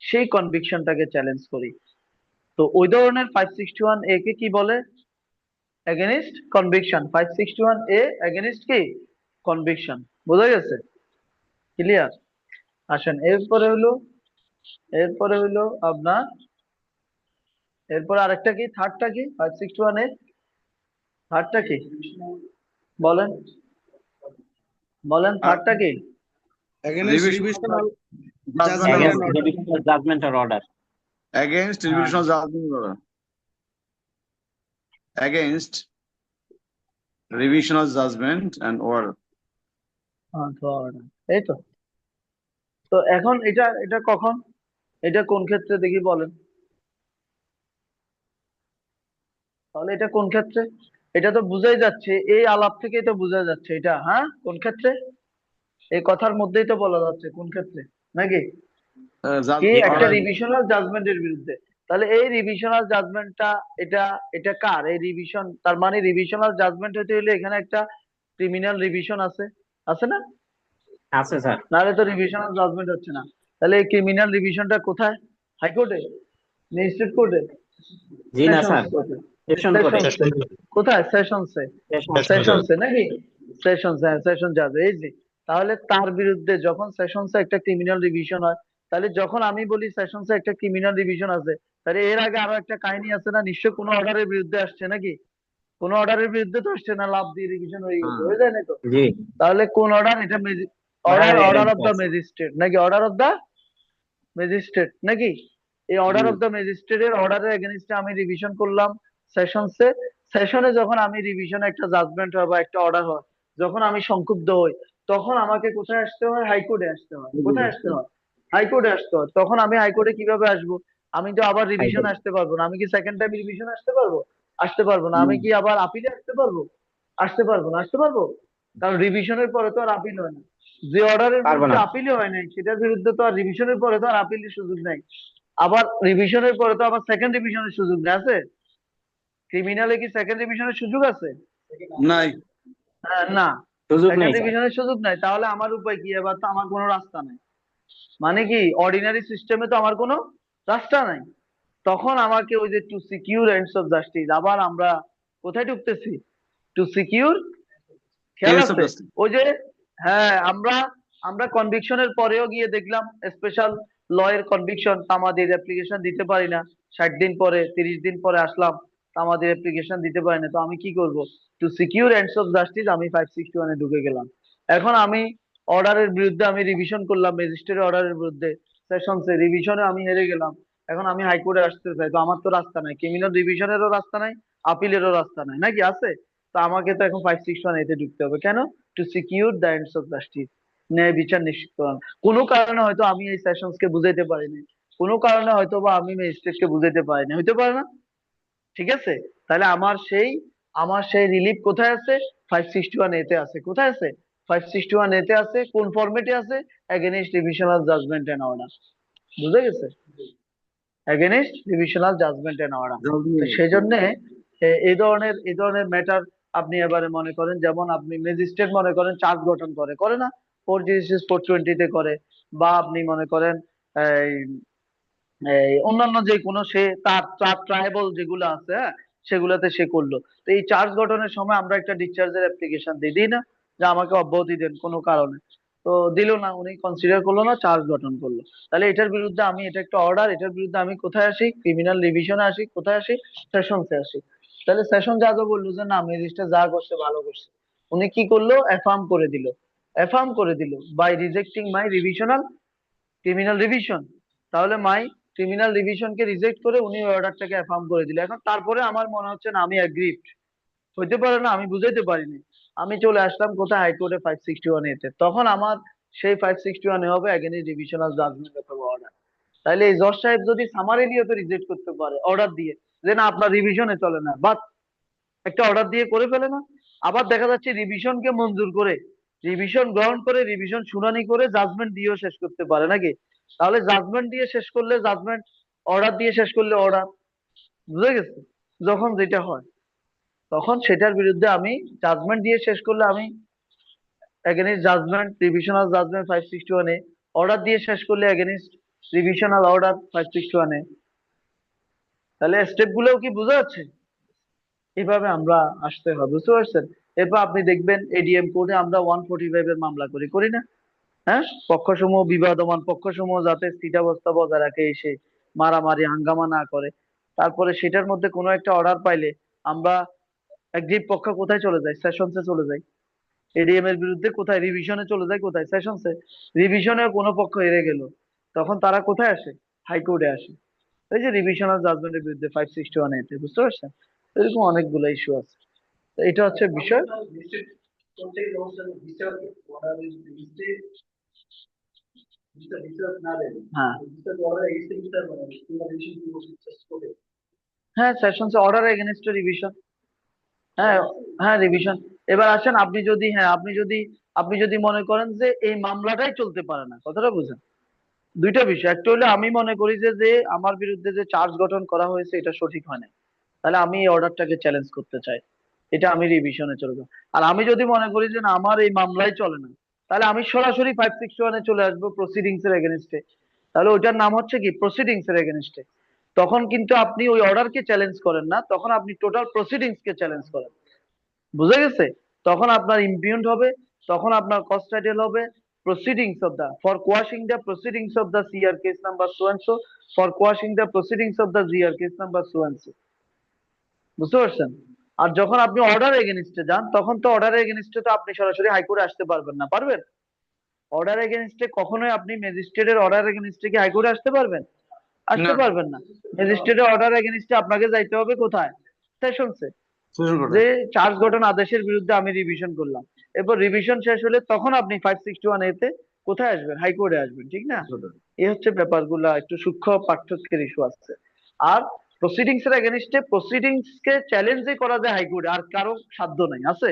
সেই কনভিকশনটাকে চ্যালেঞ্জ করি। তো ওই ধরনের 561 এ কে কি বলে? Against conviction. 561 এ এগেনিস্ট কি? কনভিকশন। বোঝা গেছে? ক্লিয়ার? আসেন এরপরে হলো আপনার, এরপরে আরেকটা কি? থার্ডটা কি? 561 এর থার্ডটা কি? বলেন, বলেন থার্ডটা কি? Against Revision revision of of judgment judgment or and against order. the judgment or order. against revision of judgment order. Against revision of judgment and order. এই তো। তো এখন এটা এটা কখন, এটা কোন ক্ষেত্রে দেখি বলেন? তাহলে এটা কোন ক্ষেত্রে? এটা তো বুঝাই যাচ্ছে, এই আলাপ থেকেই তো বোঝা যাচ্ছে এটা, হ্যাঁ, কোন ক্ষেত্রে? এই কথার মধ্যেই তো বলা যাচ্ছে কোন ক্ষেত্রে, নাকি? কি? Judgment একটা order. রিভিশনাল জাজমেন্টের বিরুদ্ধে। তাহলে এই রিভিশনাল জাজমেন্টটা, এটা এটা কার? এই রিভিশন, তার মানে রিভিশনাল জাজমেন্ট হতে হলে এখানে একটা ক্রিমিনাল রিভিশন আছে, আছে না? আছে স্যার। নাহলে তো রিভিশনাল জাজমেন্ট হচ্ছে না। তাহলে এই ক্রিমিনাল রিভিশনটা কোথায়? হাইকোর্টে? ম্যাজিস্ট্রেট কোর্টে? জি না স্যার, সেশনস কোর্টে? সেশন কোর্টে। কোথায়? সেশনসে? সেশনসে নাকি? সেশনস, হ্যাঁ, সেশন জাজ, এই যে। তাহলে তার বিরুদ্ধে যখন সেশনসে একটা ক্রিমিনাল রিভিশন হয়, তাহলে যখন আমি বলি সেশনসে একটা ক্রিমিনাল রিভিশন আছে, তাহলে এর আগে আরো একটা কাহিনী আছে না? নিশ্চয় কোনো অর্ডারের বিরুদ্ধে আসছে নাকি? কোনো অর্ডারের বিরুদ্ধে তো আসছে না, লাভ দিয়ে রিভিশন হয়ে গেছে, হয়ে যায় না তো? জি। তাহলে কোন অর্ডার? এটা অর্ডার অফ দ্য ম্যাজিস্ট্রেট নাকি? অর্ডার অফ দ্য ম্যাজিস্ট্রেট নাকি? এই অর্ডার অফ দ্য ম্যাজিস্ট্রেটের অর্ডারের এগেইনস্টে আমি রিভিশন করলাম সেশনসে। সেশনে যখন আমি রিভিশনে একটা জাজমেন্ট হয় বা একটা অর্ডার হয়, যখন আমি সংক্ষুব্ধ হই, তখন আমাকে কোথায় আসতে হয়? হাইকোর্টে আসতে হয়। কোথায় আসতে হয়? হাইকোর্টে আসতে হয়। তখন আমি হাইকোর্টে কিভাবে আসবো? আমি তো আবার রিভিশন আসতে পারবো না। আমি কি সেকেন্ড টাইম রিভিশন আসতে পারবো? আসতে পারবো না। আমি কি আবার আপিলে আসতে পারবো? আসতে পারবো না। আসতে পারবো? কারণ রিভিশনের পরে তো আর আপিল হয় না। যে অর্ডারের পারবো বিরুদ্ধে না। আপিলই হয় নাই, সেটার বিরুদ্ধে তো আর রিভিশনের পরে তো আর আপিলের সুযোগ নাই। আবার রিভিশনের পরে তো আবার সেকেন্ড রিভিশনের সুযোগ নেই, আছে? ক্রিমিনালে কি সেকেন্ড রিভিশনের সুযোগ আছে? নাই। না, সুযোগ নেই সেকেন্ড স্যার। রিভিশনের সুযোগ নাই। তাহলে আমার উপায় কি? এবার তো আমার কোনো রাস্তা নাই। মানে কি, অর্ডিনারি সিস্টেমে তো আমার কোনো রাস্তা নাই। তখন আমাকে ওই যে two secure ends of justice, আবার আমরা কোথায় ঢুকতেছি? টু সিকিউর, খেয়াল Ends of আছে? justice. ওই যে, হ্যাঁ, আমরা আমরা কনভিকশনের পরেও গিয়ে দেখলাম স্পেশাল লয়ের কনভিকশন, আমাদের অ্যাপ্লিকেশন দিতে পারি না। 60 দিন পরে, 30 দিন পরে আসলাম, আমাদের অ্যাপ্লিকেশন দিতে পারি না। তো আমি কি করব? Two secure ends of justice আমি 561 এ ঢুকে গেলাম। এখন আমি অর্ডারের বিরুদ্ধে আমি রিভিশন করলাম, ম্যাজিস্ট্রেটের অর্ডারের বিরুদ্ধে সেশনসে, রিভিশনে আমি হেরে গেলাম। এখন আমি হাইকোর্টে আসতে চাই, তো আমার তো রাস্তা নাই, ক্রিমিনাল রিভিশনেরও রাস্তা নাই, আপিলেরও রাস্তা নাই, নাকি আছে? তো আমাকে তো এখন 561 এতে ঢুকতে হবে। কেন? Two secure the ends of justice, ন্যায় বিচার নিশ্চিত করা। কোনো কারণে হয়তো আমি এই সেশনস কে বুঝাইতে পারিনি, কোনো কারণে হয়তো বা আমি ম্যাজিস্ট্রেট কে বুঝাইতে পারিনি, হইতে পারে না? ঠিক আছে? তাহলে আমার সেই রিলিফ কোথায় আছে? 561 এতে আছে। কোথায় আছে? 561 এতে আছে। কোন ফরম্যাটে আছে? Against revisional judgment and order. বুঝে গেছে? Against revisional judgment and order. তো সেই জন্য এই ধরনের ম্যাটার আপনি এবারে মনে করেন, যেমন আপনি ম্যাজিস্ট্রেট মনে করেন চার্জ গঠন করে না, 4 তে করে, বা আপনি মনে করেন এই এই অন্যান্য যে কোনো সে তার ট্রাইবল যেগুলো আছে, হ্যাঁ, সেগুলাতে সে করলো। তো এই চার্জ গঠনের সময় আমরা একটা ডিসচার্জের অ্যাপ্লিকেশন দিই না, যে আমাকে অব্যাহতি দেন কোনো কারণে। তো দিল না, উনি কনসিডার করলো না, চার্জ গঠন করলো। তাহলে এটার বিরুদ্ধে আমি, এটা একটা অর্ডার, এটার বিরুদ্ধে আমি কোথায় আসি? ক্রিমিনাল রিভিশনে আসি। কোথায় আসি? সেশনসে আসি। তাহলে সেশন জাজও বললো যে না, ম্যাজিস্ট্রেট যা করছে ভালো করছে। উনি কি করলো? অ্যাফার্ম করে দিল by rejecting my revisional criminal revision. তাহলে মাই ক্রিমিনাল রিভিশনকে রিজেক্ট করে উনি অর্ডারটাকে অ্যাফার্ম করে দিল। এখন তারপরে আমার মনে হচ্ছে না আমি অ্যাগ্রিড, হইতে পারে না আমি বুঝাইতে পারিনি, আমি চলে আসলাম কোথায়? হাইকোর্টে 561 এতে। তখন আমার সেই 561 এ হবে এগেইনস্ট রিভিশনাল জাজমেন্ট অথবা অর্ডার। তাহলে এই জজ সাহেব যদি সামারিলিও তো রিজেক্ট করতে পারে অর্ডার দিয়ে, যে না আপনার রিভিশনে চলে না, বাট একটা অর্ডার দিয়ে করে ফেলে না। আবার দেখা যাচ্ছে রিভিশনকে মঞ্জুর করে, রিভিশন গ্রহণ করে, রিভিশন শুনানি করে জাজমেন্ট দিয়েও শেষ করতে পারে নাকি? তাহলে জাজমেন্ট দিয়ে শেষ করলে জাজমেন্ট, অর্ডার দিয়ে শেষ করলে অর্ডার, বুঝে গেছে? যখন যেটা হয় তখন সেটার বিরুদ্ধে আমি, জাজমেন্ট দিয়ে শেষ করলে আমি এগেইনস্ট জাজমেন্ট রিভিশনাল জাজমেন্ট 561 এ, অর্ডার দিয়ে শেষ করলে এগেইনস্ট রিভিশনাল অর্ডার 561 এ। তাহলে স্টেপ গুলোও কি বোঝা যাচ্ছে? এইভাবে আমরা আসতে হবে, বুঝতে পারছেন? এরপর আপনি দেখবেন এডিএম কোর্টে আমরা 145 এর মামলা করি না? হ্যাঁ, পক্ষসমূহ, বিবাদমান পক্ষসমূহ যাতে স্থিতাবস্থা বজায় রাখে, এসে মারামারি হাঙ্গামা না করে। তারপরে সেটার মধ্যে কোনো একটা অর্ডার পাইলে আমরা এগ্রিড পক্ষ কোথায় চলে যায়? সেশনসে চলে যায়। এডিএম এর বিরুদ্ধে কোথায়? রিভিশনে চলে যায়। কোথায়? সেশনসে। রিভিশনে কোনো পক্ষ হেরে গেল, তখন তারা কোথায় আসে? হাইকোর্টে আসে। এই যে রিভিশনাল জাজমেন্টের বিরুদ্ধে 561 এতে, বুঝতে পারছেন? এরকম অনেকগুলো ইস্যু আছে। তো এটা হচ্ছে বিষয়। হ্যাঁ, হ্যাঁ, সেশনসে অর্ডার এগেইনস্ট রিভিশন। হ্যাঁ, হ্যাঁ, রিভিশন। এবার আসেন, আপনি যদি, হ্যাঁ, আপনি যদি মনে করেন যে এই মামলাটাই চলতে পারে না, কথাটা বুঝেন? দুইটা বিষয়, একটা হলো আমি মনে করি যে যে আমার বিরুদ্ধে যে চার্জ গঠন করা হয়েছে এটা সঠিক হয় না, তাহলে আমি এই অর্ডারটাকে চ্যালেঞ্জ করতে চাই, এটা আমি রিভিশনে চলে যাবো। আর আমি যদি মনে করি যে না, আমার এই মামলাই চলে না, তাহলে আমি সরাসরি 561 এ চলে আসবো প্রসিডিংস এর এগেনস্টে। তাহলে ওইটার নাম হচ্ছে কি? প্রসিডিংস এর এগেনস্টে। তখন কিন্তু আপনি ওই অর্ডারকে চ্যালেঞ্জ করেন না, তখন আপনি টোটাল প্রসিডিংস কে চ্যালেঞ্জ করেন। বুঝে গেছে? তখন আপনার ইমপিউন্ড হবে, তখন আপনার কস্ট টাইটেল হবে proceedings of the, for quashing the proceedings of the CR case number so and so, for quashing the proceedings of the GR case number so and so, বুঝতে পারছেন? আর যখন আপনি অর্ডার এগেইনস্টে যান, তখন তো অর্ডার এগেইনস্টে তো আপনি সরাসরি হাইকোর্টে আসতে পারবেন না, পারবেন? অর্ডার এগেইনস্টে কখনোই আপনি ম্যাজিস্ট্রেটের অর্ডার এগেইনস্টে কি হাইকোর্টে আসতে পারবেন? আসতে না। পারবেন না। ম্যাজিস্ট্রেটের অর্ডার এগেইনস্টে আপনাকে যাইতে হবে কোথায়? সেশনসে। যে চার্জ গঠন আদেশের বিরুদ্ধে আমি রিভিশন করলাম, এরপর রিভিশন শেষ হলে তখন আপনি 561 এতে কোথায় আসবেন? হাইকোর্টে আসবেন, ঠিক না? এই হচ্ছে ব্যাপারগুলা, একটু সূক্ষ্ম পার্থক্যের ইস্যু আছে। আর প্রসিডিংস এর এগেইনস্টে প্রসিডিংস কে চ্যালেঞ্জই করা যায় হাইকোর্টে, আর কারো সাধ্য নাই, আছে?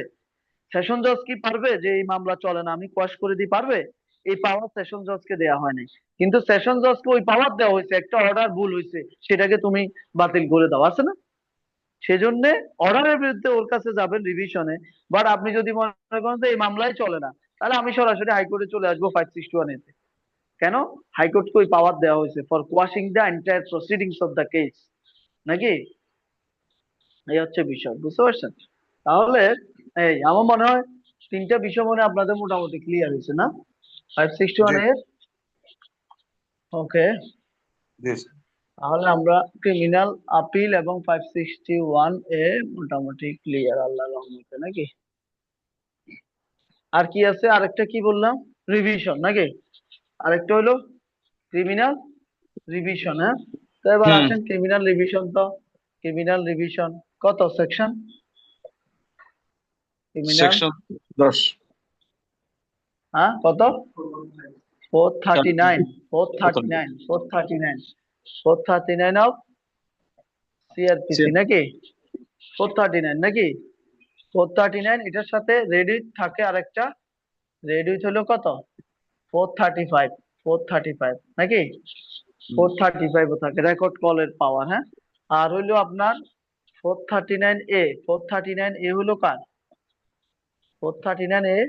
সেশন জজ কি পারবে যে এই মামলা চলে না, আমি কোয়াশ করে দিই, পারবে? এই পাওয়ার সেশন জজকে দেওয়া হয়নি। কিন্তু সেশন জজকে ওই পাওয়ার দেওয়া হয়েছে, একটা অর্ডার ভুল হয়েছে সেটাকে তুমি বাতিল করে দাও, আছে না? সেজন্য অর্ডারের বিরুদ্ধে ওর কাছে যাবেন রিভিশনে। বাট আপনি যদি মনে করেন যে এই মামলাই চলে না, তাহলে আমি সরাসরি হাইকোর্টে চলে আসবো 561 এতে। কেন? হাইকোর্টকে ওই পাওয়ার দেওয়া হয়েছে for quashing the entire proceedings of the case, নাকি? এই হচ্ছে বিষয়, বুঝতে পারছেন? তাহলে এই আমার মনে হয় তিনটা বিষয় মনে হয় আপনাদের মোটামুটি ক্লিয়ার হয়েছে না? 561 এর। ওকে, তাহলে আমরা ক্রিমিনাল আপিল এবং 561 এ মোটামুটি ক্লিয়ার, আল্লাহর রহমতে, নাকি? আর কি আছে? আরেকটা কি বললাম? রিভিশন, নাকি? আরেকটা হলো ক্রিমিনাল রিভিশন। হ্যাঁ, তো এবার আসেন ক্রিমিনাল রিভিশন। তো ক্রিমিনাল রিভিশন কত সেকশন? Criminal section 10। হ্যাঁ, কত? 439 অফ সিআরপিসি, নাকি? 439, নাকি? 439, এটার সাথে রেডিট থাকে আরেকটা, রেডিট হলো কত? 435, নাকি? 435 ও থাকে রেকর্ড কলের পাওয়ার, হ্যাঁ। আর হইলো আপনার 439A হলো কার? 439A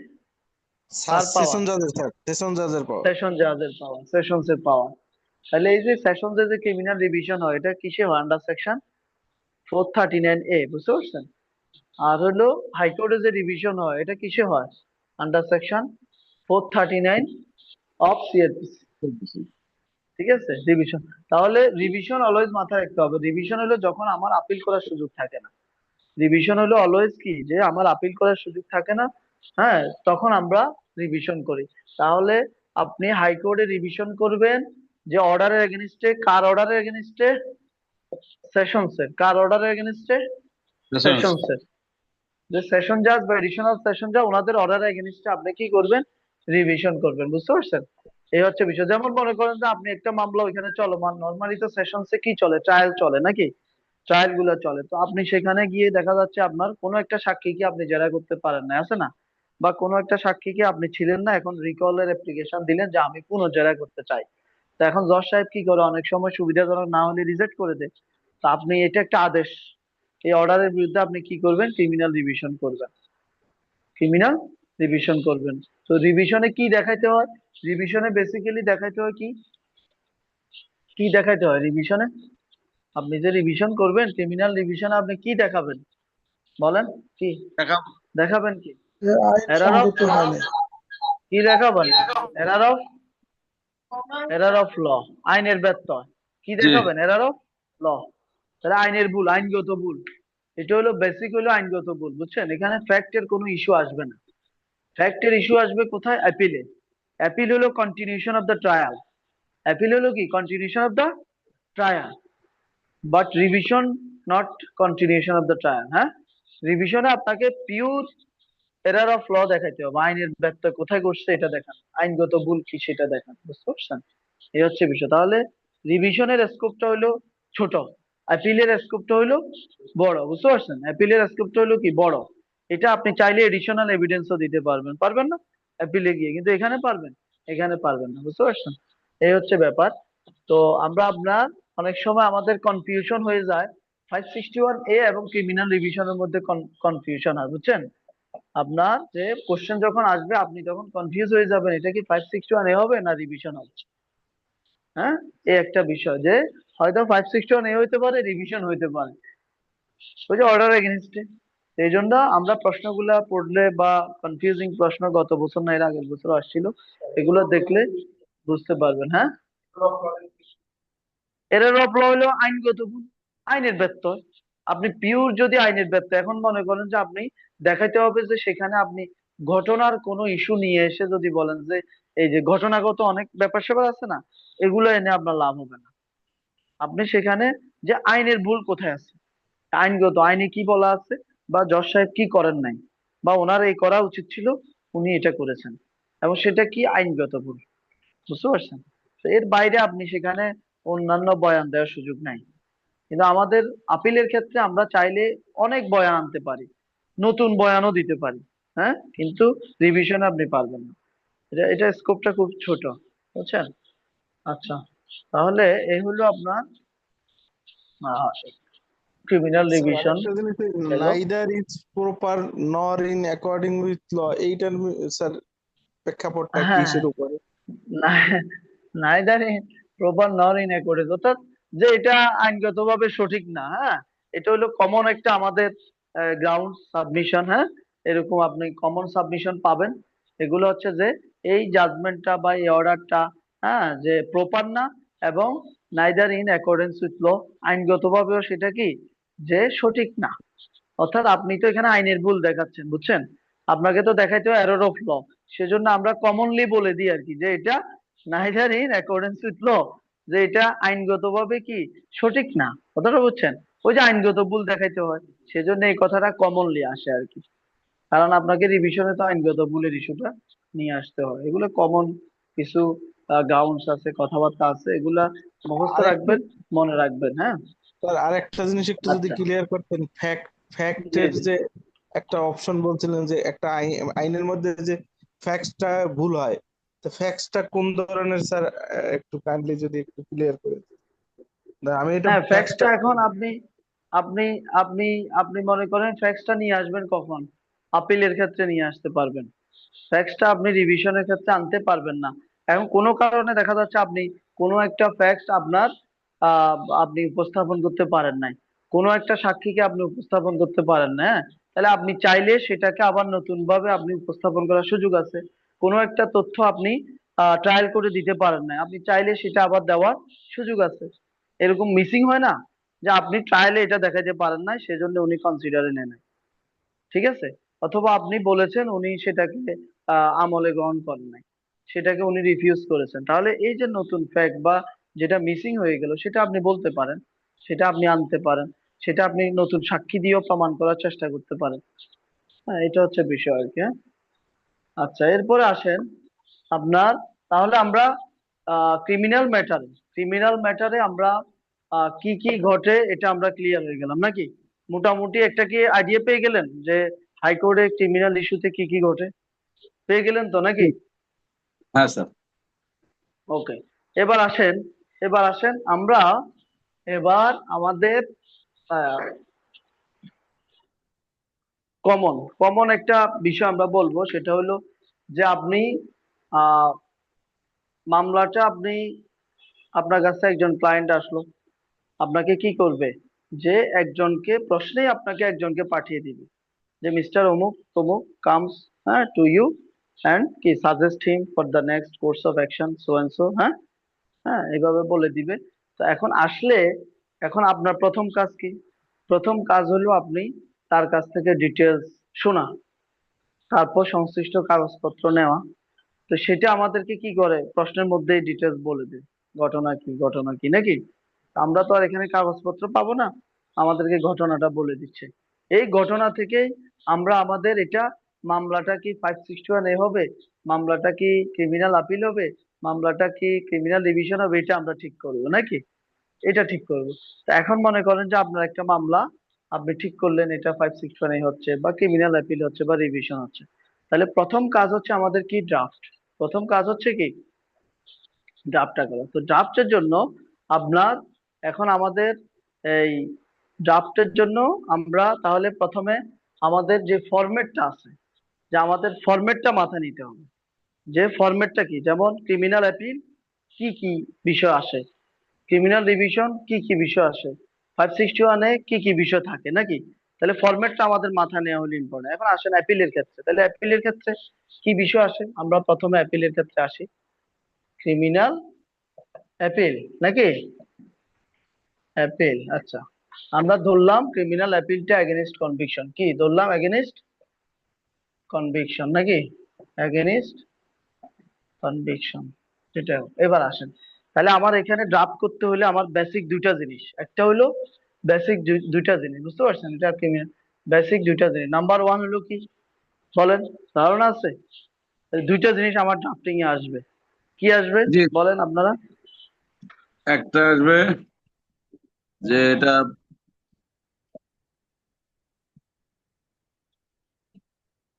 কার পাওয়ার? সেশন জাজের স্যার, সেশন জাজের পাওয়ার। সেশন জাজের পাওয়ার, সেশনস এর পাওয়ার। তাহলে এই যে সেশনস এর যে ক্রিমিনাল রিভিশন হয় এটা কিসে হয়? আন্ডার সেকশন 439A, বুঝতে পারছেন? আর হলো হাইকোর্টে যে রিভিশন হয় এটা কিসে হয়? Under section 439 of CrPC. ঠিক আছে, রিভিশন। তাহলে রিভিশন অলওয়েজ মাথায় রাখতে হবে, রিভিশন হলো যখন আমার আপিল করার সুযোগ থাকে না। রিভিশন হলো অলওয়েজ কি, যে আমার আপিল করার সুযোগ থাকে না, হ্যাঁ, তখন আমরা রিভিশন করি। তাহলে আপনি হাইকোর্টে রিভিশন করবেন যে অর্ডারের এগেনস্টে, কার অর্ডারের এগেনস্টে? সেশনসের। কার অর্ডারের এগেনস্টে? সেশনসের। যে সেশন জাজ বা এডিশনাল সেশন জাজ ওনাদের অর্ডারের এগেনস্টে আপনি কি করবেন? রিভিশন করবেন, বুঝতে পারছেন? এই হচ্ছে বিষয়। যেমন মনে করেন যে আপনি একটা মামলা ওইখানে চলমান, নর্মালি তো সেশনসে কি চলে, ট্রায়াল চলে নাকি? ট্রায়াল গুলো চলে, তো আপনি সেখানে গিয়ে দেখা যাচ্ছে আপনার কোনো একটা সাক্ষীকে আপনি জেরা করতে পারেন না, আছে না? বা কোনো একটা সাক্ষীকে আপনি ছিলেন না, এখন রিকলের অ্যাপ্লিকেশন দিলেন যে আমি পুনর্জেরা করতে চাই। তো এখন জজ সাহেব কি করে, অনেক সময় সুবিধাজনক না হলে রিজেক্ট করে দেয়। তো আপনি, এটা একটা আদেশ, এই অর্ডারের বিরুদ্ধে আপনি কি করবেন? ক্রিমিনাল রিভিশন করবেন, ক্রিমিনাল রিভিশন করবেন। তো রিভিশনে কি দেখাইতে হয়? রিভিশনে বেসিক্যালি দেখাইতে হয় কি, কি দেখাইতে হয় রিভিশনে? আপনি যে রিভিশন করবেন ক্রিমিনাল রিভিশনে আপনি কি দেখাবেন বলেন? কি দেখাবেন? কি এরার অফ, কি দেখাবেন? Error of, error of law, আইনের ব্যত্যয়। কি জি দেখাবেন? Error of law. তাহলে আইনের ভুল, আইনগত ভুল। এটা হলো বেসিক, হলো আইনগত ভুল, বুঝছেন? এখানে ফ্যাক্টের কোনো ইস্যু আসবে না। ফ্যাক্টের ইস্যু আসবে কোথায়? অ্যাপিলে। অ্যাপিল হলো continuation of the trial. Appeal হলো কি? Continuation of the trial. But revision not continuation of the trial, হ্যাঁ। রিভিশনে আপনাকে পিওর এরার অফ ল দেখাইতে হবে, আইনের ব্যত্যয় কোথায় করছে এটা দেখান, আইনগত ভুল কি সেটা দেখান, বুঝতে পারছেন? এই হচ্ছে বিষয়। তাহলে রিভিশনের স্কোপটা হলো ছোট, অ্যাপিলের স্কোপটা হলো বড়, বুঝতে পারছেন? অ্যাপিলের স্কোপটা হলো কি? বড়। এটা আপনি চাইলে এডিশনাল এভিডেন্সও দিতে পারবেন, পারবেন না অ্যাপিলে গিয়ে? কিন্তু এখানে পারবেন, এখানে পারবেন না, বুঝতে পারছেন? এই হচ্ছে ব্যাপার। তো আমরা আপনার অনেক সময় আমাদের কনফিউশন হয়ে যায়, 561A এবং ক্রিমিনাল রিভিশনের মধ্যে কনফিউশন হয়, বুঝছেন? আপনার যে কোশ্চেন যখন আসবে আপনি তখন কনফিউজ হয়ে যাবেন, এটা কি 561A হবে না রিভিশন হবে, হ্যাঁ। এই একটা বিষয় যে হয়তো 561A হইতে পারে, রিভিশন হইতে পারে, ওই যে অর্ডার এগেনস্টে। এই জন্য আমরা প্রশ্নগুলা পড়লে বা কনফিউজিং প্রশ্ন গত বছর না এর আগের বছর আসছিল, এগুলো দেখলে বুঝতে পারবেন, হ্যাঁ। এরর অফ ল হলো আইনগত ভুল, আইনের ব্যত্যয়। আপনি পিওর যদি আইনের ব্যত্যয়, এখন মনে করেন যে আপনি দেখাইতে হবে যে সেখানে আপনি ঘটনার কোনো ইস্যু নিয়ে এসে যদি বলেন যে এই যে ঘটনাগত অনেক ব্যাপার স্যাপার আছে না, এগুলো এনে আপনার লাভ হবে না। আপনি সেখানে যে আইনের ভুল কোথায় আছে, আইনগত, আইনে কি বলা আছে, বা জজ সাহেব কি করেন নাই, বা ওনার এই করা উচিত ছিল, উনি এটা করেছেন, এবং সেটা কি আইনগত ভুল, বুঝতে পারছেন? তো এর বাইরে আপনি সেখানে অন্যান্য বয়ান দেওয়ার সুযোগ নাই। কিন্তু আমাদের আপিলের ক্ষেত্রে আমরা চাইলে অনেক বয়ান আনতে পারি, নতুন বয়ানও দিতে পারি, হ্যাঁ। কিন্তু রিভিশনে আপনি পারবেন না, এটা স্কোপটা খুব ছোট, বুঝছেন? আচ্ছা, তাহলে এই হলো আপনার ক্রিমিনাল স্যার রিভিশন আরেকটা জিনিস, গেল। নাইদার ইজ প্রপার নর ইন অ্যাকর্ডিং উইথ ল, এইটার স্যার প্রেক্ষাপটটা হ্যাঁ, কিসের উপরে? নাইদার প্রপার নর ইন অ্যাকর্ডেন্স, অর্থাৎ যে এটা আইনগতভাবে সঠিক না, হ্যাঁ। এটা হলো কমন একটা আমাদের গ্রাউন্ড সাবমিশন, হ্যাঁ। এরকম আপনি কমন সাবমিশন পাবেন। এগুলো হচ্ছে যে এই জাজমেন্টটা বা এই অর্ডারটা, হ্যাঁ, যে প্রপার না, এবং neither in accordance with law, আইনগতভাবেও সেটা কি, যে সঠিক না। অর্থাৎ আপনি তো এখানে আইনের ভুল দেখাচ্ছেন, বুঝছেন? আপনাকে তো দেখাইতে হয় এরর অফ ল। সেজন্য আমরা কমনলি বলে দিই আর কি, যে এটা neither in accordance with law, যে এটা আইনগতভাবে কি সঠিক না, কথাটা বুঝছেন? ওই যে আইনগত ভুল দেখাইতে হয়, সেজন্য এই কথাটা কমনলি আসে আর কি। কারণ আপনাকে রিভিশনে তো আইনগত ভুলের ইস্যুটা নিয়ে আসতে হয়। এগুলো কমন কিছু গ্রাউন্ডস আছে, কথাবার্তা আছে, এগুলা মুখস্থ আরেকটু রাখবেন, মনে রাখবেন, হ্যাঁ। স্যার আরেকটা জিনিস একটু যদি আচ্ছা, ক্লিয়ার করতেন, জি ফ্যাক্টের জি। যে একটা অপশন বলছিলেন যে একটা আইনের মধ্যে যে ফ্যাক্টসটা ভুল হয়, তো ফ্যাক্টসটা কোন ধরনের স্যার, একটু কাইন্ডলি যদি একটু ক্লিয়ার করে দিন। আমি এটা হ্যাঁ, ফ্যাক্সটা ফ্যাক্টসটা এখন আপনি আপনি আপনি আপনি মনে করেন ফ্যাক্সটা নিয়ে আসবেন কখন? আপিলের ক্ষেত্রে নিয়ে আসতে পারবেন। ফ্যাক্সটা আপনি রিভিশনের ক্ষেত্রে আনতে পারবেন না। এখন কোনো কারণে দেখা যাচ্ছে আপনি কোনো একটা ফ্যাক্স আপনার আপনি উপস্থাপন করতে পারেন নাই, কোনো একটা সাক্ষীকে আপনি উপস্থাপন করতে পারেন না, হ্যাঁ, তাহলে আপনি চাইলে সেটাকে আবার নতুন ভাবে আপনি উপস্থাপন করার সুযোগ আছে। কোনো একটা তথ্য আপনি ট্রায়াল করে দিতে পারেন না, আপনি চাইলে সেটা আবার দেওয়ার সুযোগ আছে। এরকম মিসিং হয় না, যে আপনি ট্রায়ালে এটা দেখাতে পারেন না সেজন্য উনি কনসিডারে নেন নাই। ঠিক আছে? অথবা আপনি বলেছেন উনি সেটাকে আমলে গ্রহণ করেন নাই, সেটাকে উনি রিফিউজ করেছেন, তাহলে এই যে নতুন ফ্যাক্ট বা যেটা মিসিং হয়ে গেল সেটা আপনি বলতে পারেন, সেটা আপনি আনতে পারেন, সেটা আপনি নতুন সাক্ষী দিয়েও প্রমাণ করার চেষ্টা করতে পারেন। হ্যাঁ, এটা হচ্ছে বিষয় আর কি। হ্যাঁ, আচ্ছা, এরপরে আসেন আপনার, তাহলে আমরা ক্রিমিনাল ম্যাটারে আমরা কি কি ঘটে এটা আমরা ক্লিয়ার হয়ে গেলাম নাকি? মোটামুটি একটা কি আইডিয়া পেয়ে গেলেন যে হাইকোর্টে ক্রিমিনাল ইস্যুতে কি কি ঘটে? পেয়ে গেলেন তো নাকি? হ্যাঁ স্যার। ওকে, এবার আসেন, আমরা এবার আমাদের কমন কমন একটা বিষয় আমরা বলবো, সেটা হলো যে আপনি আহ মামলাটা আপনি, আপনার কাছে একজন ক্লায়েন্ট আসলো, আপনাকে কি করবে, যে একজনকে প্রশ্নেই আপনাকে একজনকে পাঠিয়ে দিবে যে মিস্টার অমুক তমুক কামস, হ্যাঁ, টু ইউ অ্যান্ড কি suggest him for the next course of action so and so, হ্যাঁ, হ্যাঁ, এইভাবে বলে দিবে। তো এখন আসলে, এখন আপনার প্রথম কাজ কি? প্রথম কাজ হলো আপনি তার কাছ থেকে ডিটেলস শোনা, তারপর সংশ্লিষ্ট কাগজপত্র নেওয়া। তো সেটা আমাদেরকে কি করে, প্রশ্নের মধ্যেই ডিটেলস বলে দেয় ঘটনা কি নাকি? আমরা তো আর এখানে কাগজপত্র পাবো না, আমাদেরকে ঘটনাটা বলে দিচ্ছে। এই ঘটনা থেকেই আমরা আমাদের এটা, মামলাটা কি 561 হবে, মামলাটা কি ক্রিমিনাল আপিল হবে, মামলাটা কি ক্রিমিনাল রিভিশন হবে, এটা আমরা ঠিক করবো নাকি? এটা ঠিক করবো। তো এখন মনে করেন যে আপনার একটা মামলা আপনি ঠিক করলেন এটা 561 হচ্ছে বা ক্রিমিনাল আপিল হচ্ছে বা রিভিশন হচ্ছে, তাহলে প্রথম কাজ হচ্ছে আমাদের কি, ড্রাফট। প্রথম কাজ হচ্ছে কি, ড্রাফটটা করা। তো ড্রাফটের জন্য আপনার, এখন আমাদের এই ড্রাফটের জন্য আমরা তাহলে প্রথমে আমাদের যে ফরম্যাটটা আছে, যে আমাদের ফরম্যাটটা মাথায় নিতে হবে, যে ফরম্যাটটা কি, যেমন ক্রিমিনাল অ্যাপিল কি কি বিষয় আসে, ক্রিমিনাল রিভিশন কি কি বিষয় আসে, 561 কি কি বিষয় থাকে নাকি? তাহলে ফরম্যাটটা আমাদের মাথায় নেওয়া হলো ইম্পর্টেন্ট। এখন আসেন অ্যাপিলের ক্ষেত্রে, তাহলে অ্যাপিলের ক্ষেত্রে কি বিষয় আসে, আমরা প্রথমে অ্যাপিলের ক্ষেত্রে আসি, ক্রিমিনাল অ্যাপিল নাকি? অ্যাপিল, আচ্ছা, আমরা ধরলাম ক্রিমিনাল অ্যাপিলটা এগেনস্ট কনভিকশন, কি ধরলাম, এগেনস্ট কনভিকশন নাকি? এগেনস্ট কনভিকশন, সেটা। এবার আসেন, তাহলে আমার এখানে ড্রাফট করতে হলে আমার বেসিক দুইটা জিনিস, একটা হলো বেসিক দুইটা জিনিস, বুঝতে পারছেন? এটা ক্রিমিনাল বেসিক দুইটা জিনিস, নাম্বার ওয়ান হলো কি, বলেন, ধারণা আছে? এই দুইটা জিনিস আমার ড্রাফটিং এ আসবে, কি আসবে জি, বলেন আপনারা? একটা আসবে যে এটা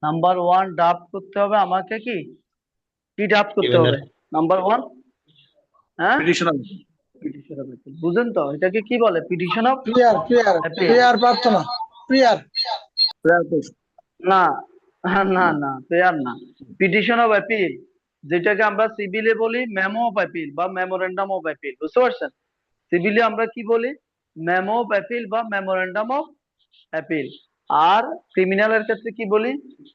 নাম্বার ওয়ান, ড্রাফট করতে হবে আমাকে কি, কি ড্রাফট করতে হবে নাম্বার ওয়ান? হ্যাঁ, পিটিশন। পিটিশন অফ অ্যাপিল, বুঝেন তো এটাকে কি বলে, পিটিশন অফ প্রিয়ার প্রিয়ার অ্যাপিল। প্রিয়ার প্রার্থনা প্রিয়ার না, না না, ফেয়ার না, পিটিশন অফ অ্যাপিল, যেটাকে আমরা সিভিলে বলি মেমো অফ অ্যাপিল বা মেমোরেন্ডাম অফ অ্যাপিল, বুঝতে পারছেন? সিভিলে আমরা কি বলি, মেমো অফ অ্যাপিল বা মেমোরেন্ডাম অফ অ্যাপিল। আর ক্রিমিনালের ক্ষেত্রে কি বলি,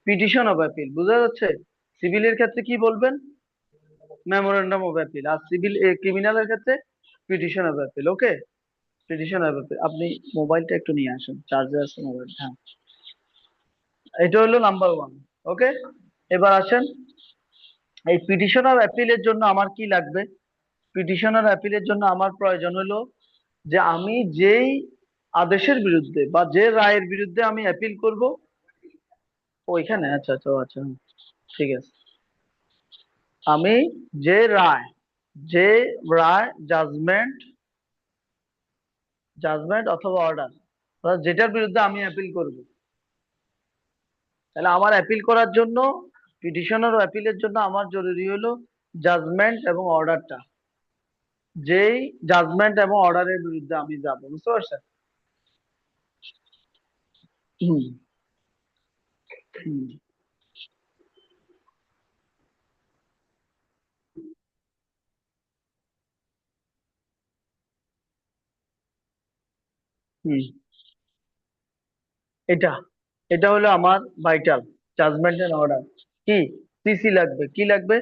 পিটিশন অফ অ্যাপিল, বুঝা যাচ্ছে? সিভিলের ক্ষেত্রে কি বলবেন, মেমোরেন্ডাম অফ অ্যাপিল, আর সিভিল ক্রিমিনালের ক্ষেত্রে petition of appeal. Okay, petition of appeal. আপনি মোবাইলটা একটু নিয়ে আসেন, চার্জে আছে মোবাইল, হ্যাঁ, এটা হলো নাম্বার ওয়ান। ওকে, এবার আসেন, এই পিটিশনার অ্যাপিলের জন্য আমার কি লাগবে, পিটিশনার অ্যাপিলের জন্য আমার প্রয়োজন হলো যে আমি যেই আদেশের বিরুদ্ধে বা যে রায়ের বিরুদ্ধে আমি অ্যাপিল করব, ওইখানে, আচ্ছা আচ্ছা, আচ্ছা, ঠিক আছে, আমি যে রায়, যে রায়, জাজমেন্ট, অথবা অর্ডার, যেটার বিরুদ্ধে আমি অ্যাপিল করব, তাহলে আমার অ্যাপিল করার জন্য, পিটিশনার অ্যাপিলের জন্য আমার জরুরি হলো জাজমেন্ট এবং অর্ডারটা, যেই জাজমেন্ট এবং অর্ডারের বিরুদ্ধে আমি যাব, বুঝতে পারছেন? হুম হুম হুম এটা এটা হলো আমার ভাইটাল জাজমেন্ট এন্ড অর্ডার। কি সিসি লাগবে, কি লাগবে?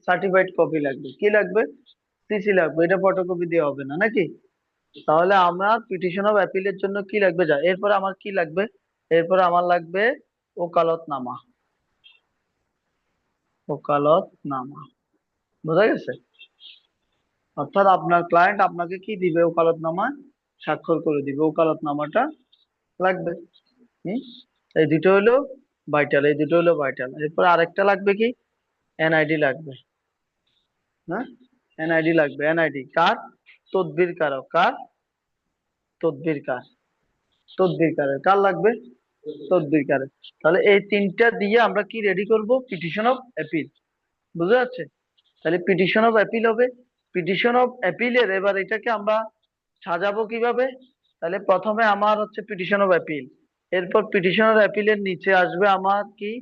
সার্টিফাইড কপি লাগবে, কি লাগবে? সিসি লাগবে। এটা ফটোকপি দিয়ে হবে না নাকি? তাহলে আমার পিটিশন অফ অ্যাপিলের জন্য কি লাগবে? যা এরপরে আমার কি লাগবে? এরপরে আমার লাগবে ওকালতনামা। ওকালতনামা, বোঝা গেছে? অর্থাৎ আপনার ক্লায়েন্ট আপনাকে কি দিবে? ওকালতনামা স্বাক্ষর করে দিবে, ওকালতনামাটা লাগবে। হুম এই দুটো হলো ভাইটাল, এই দুটো হলো ভাইটাল। এরপর আরেকটা লাগবে কি? এনআইডি লাগবে। হ্যাঁ, এনআইডি লাগবে। এনআইডি কার? তদবিরকারক। কার? তদবিরকার। তদবিরকারের। কার লাগবে? তদবিরকারের। তাহলে এই তিনটা দিয়ে আমরা কি রেডি করব? Petition of appeal. বুঝা যাচ্ছে? তাহলে পিটিশন অফ অ্যাপিল হবে। পিটিশন অফ অ্যাপিলের এবার এটাকে আমরা সাজাবো কিভাবে? তাহলে প্রথমে আমার হচ্ছে পিটিশন অফ অ্যাপিল, এরপর পিটিশন অফ অ্যাপিলের নিচে আসবে আমার কি?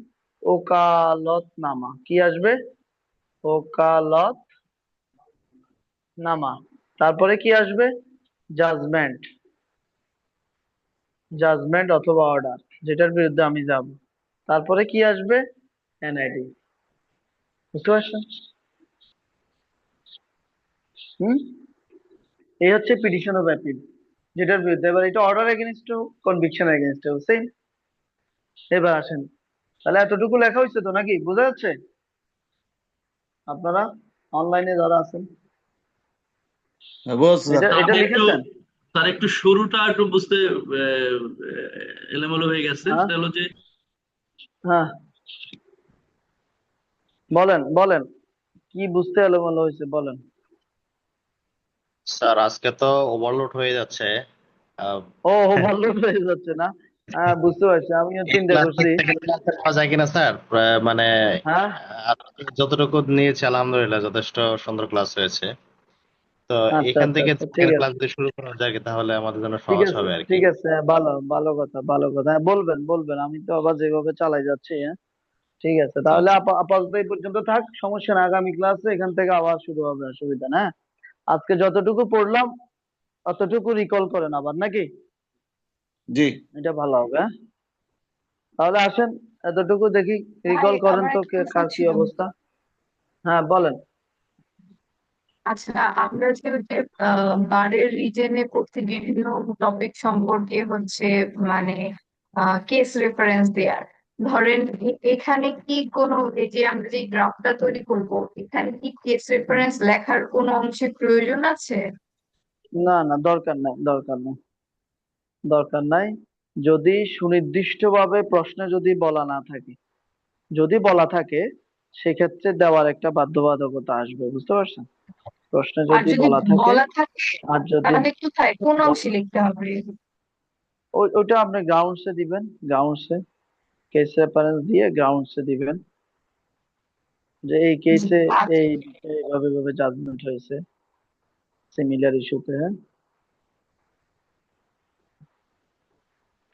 ওকালতনামা। কি আসবে? ওকালতনামা। তারপরে কি আসবে? জাজমেন্ট। জাজমেন্ট অথবা অর্ডার, যেটার বিরুদ্ধে আমি যাব। তারপরে কি আসবে? এনআইডি। বুঝতে পারছেন? হুম এই হচ্ছে পিটিশন অফ অ্যাপিল, যেটার বিরুদ্ধে। এবার এটা order against conviction against same. এবার আসেন, তাহলে এতটুকু লেখা হয়েছে তো নাকি? বোঝা যাচ্ছে? আপনারা অনলাইনে যারা আছেন বস এটা স্যার এটা আমি একটু লিখেছেন? স্যার একটু শুরুটা একটু বুঝতে এলোমেলো হয়ে গেছে। হ্যাঁ সেটা হলো যে হ্যাঁ, বলেন বলেন, কি বুঝতে এলোমেলো হয়েছে বলেন। স্যার আজকে তো ওভারলোড হয়ে যাচ্ছে। আহ, ও ওভারলোড হয়ে যাচ্ছে না? হ্যাঁ বুঝতে পারছি, আমিও এই চিন্তা ক্লাস করছি। থেকে ক্লাসে নেওয়া যায় কিনা স্যার? মানে হ্যাঁ আজকে যতটুকু নিয়েছি আলহামদুলিল্লাহ যথেষ্ট সুন্দর ক্লাস হয়েছে। তো আচ্ছা এখান আচ্ছা থেকে আচ্ছা, ঠিক আগের ক্লাস আছে দিয়ে শুরু করা যায় তাহলে আমাদের জন্য ঠিক সহজ আছে হবে আর কি। ঠিক আছে, হ্যাঁ, ভালো ভালো কথা, ভালো কথা। হ্যাঁ, বলবেন বলবেন, আমি তো আবার যেভাবে চালাই যাচ্ছি। হ্যাঁ ঠিক আছে, জি তাহলে জি। আপাতত এই পর্যন্ত থাক, সমস্যা না। আগামী ক্লাসে এখান থেকে আবার শুরু হবে, অসুবিধা না। হ্যাঁ? আজকে যতটুকু পড়লাম অতটুকু রিকল করেন আবার নাকি? জি। এটা ভালো হবে। হ্যাঁ তাহলে আসেন, এতটুকু দেখি ভাই রিকল করেন আমার তো, একটা প্রশ্ন কার কি ছিল। অবস্থা। হ্যাঁ বলেন। আচ্ছা, আমরা যে ওই যে বারের রিজনে করতে বিভিন্ন টপিক সম্পর্কে হচ্ছে মানে কেস রেফারেন্স দেয়ার, ধরেন এখানে কি কোনো এই যে আমরা যে গ্রাফটা তৈরি করব, এখানে কি কেস রেফারেন্স লেখার কোনো অংশে প্রয়োজন আছে? না না, দরকার নাই, দরকার নাই, দরকার নাই। যদি সুনির্দিষ্টভাবে প্রশ্নে যদি বলা না থাকে, যদি বলা থাকে সেক্ষেত্রে দেওয়ার একটা বাধ্যবাধকতা আসবে, বুঝতে পারছেন? প্রশ্নে আর যদি যদি বলা থাকে। বলা থাকে আর যদি তাহলে কোথায় কোন অংশে লিখতে হবে? ওইটা আপনি গ্রাউন্ডসে দিবেন, গ্রাউন্ডসে কেস রেফারেন্স দিয়ে গ্রাউন্ডসে দিবেন যে এই জি, কেসে আচ্ছা। এই এইভাবে ভাবে জাজমেন্ট হয়েছে সিমিলার ইস্যুতে। হ্যাঁ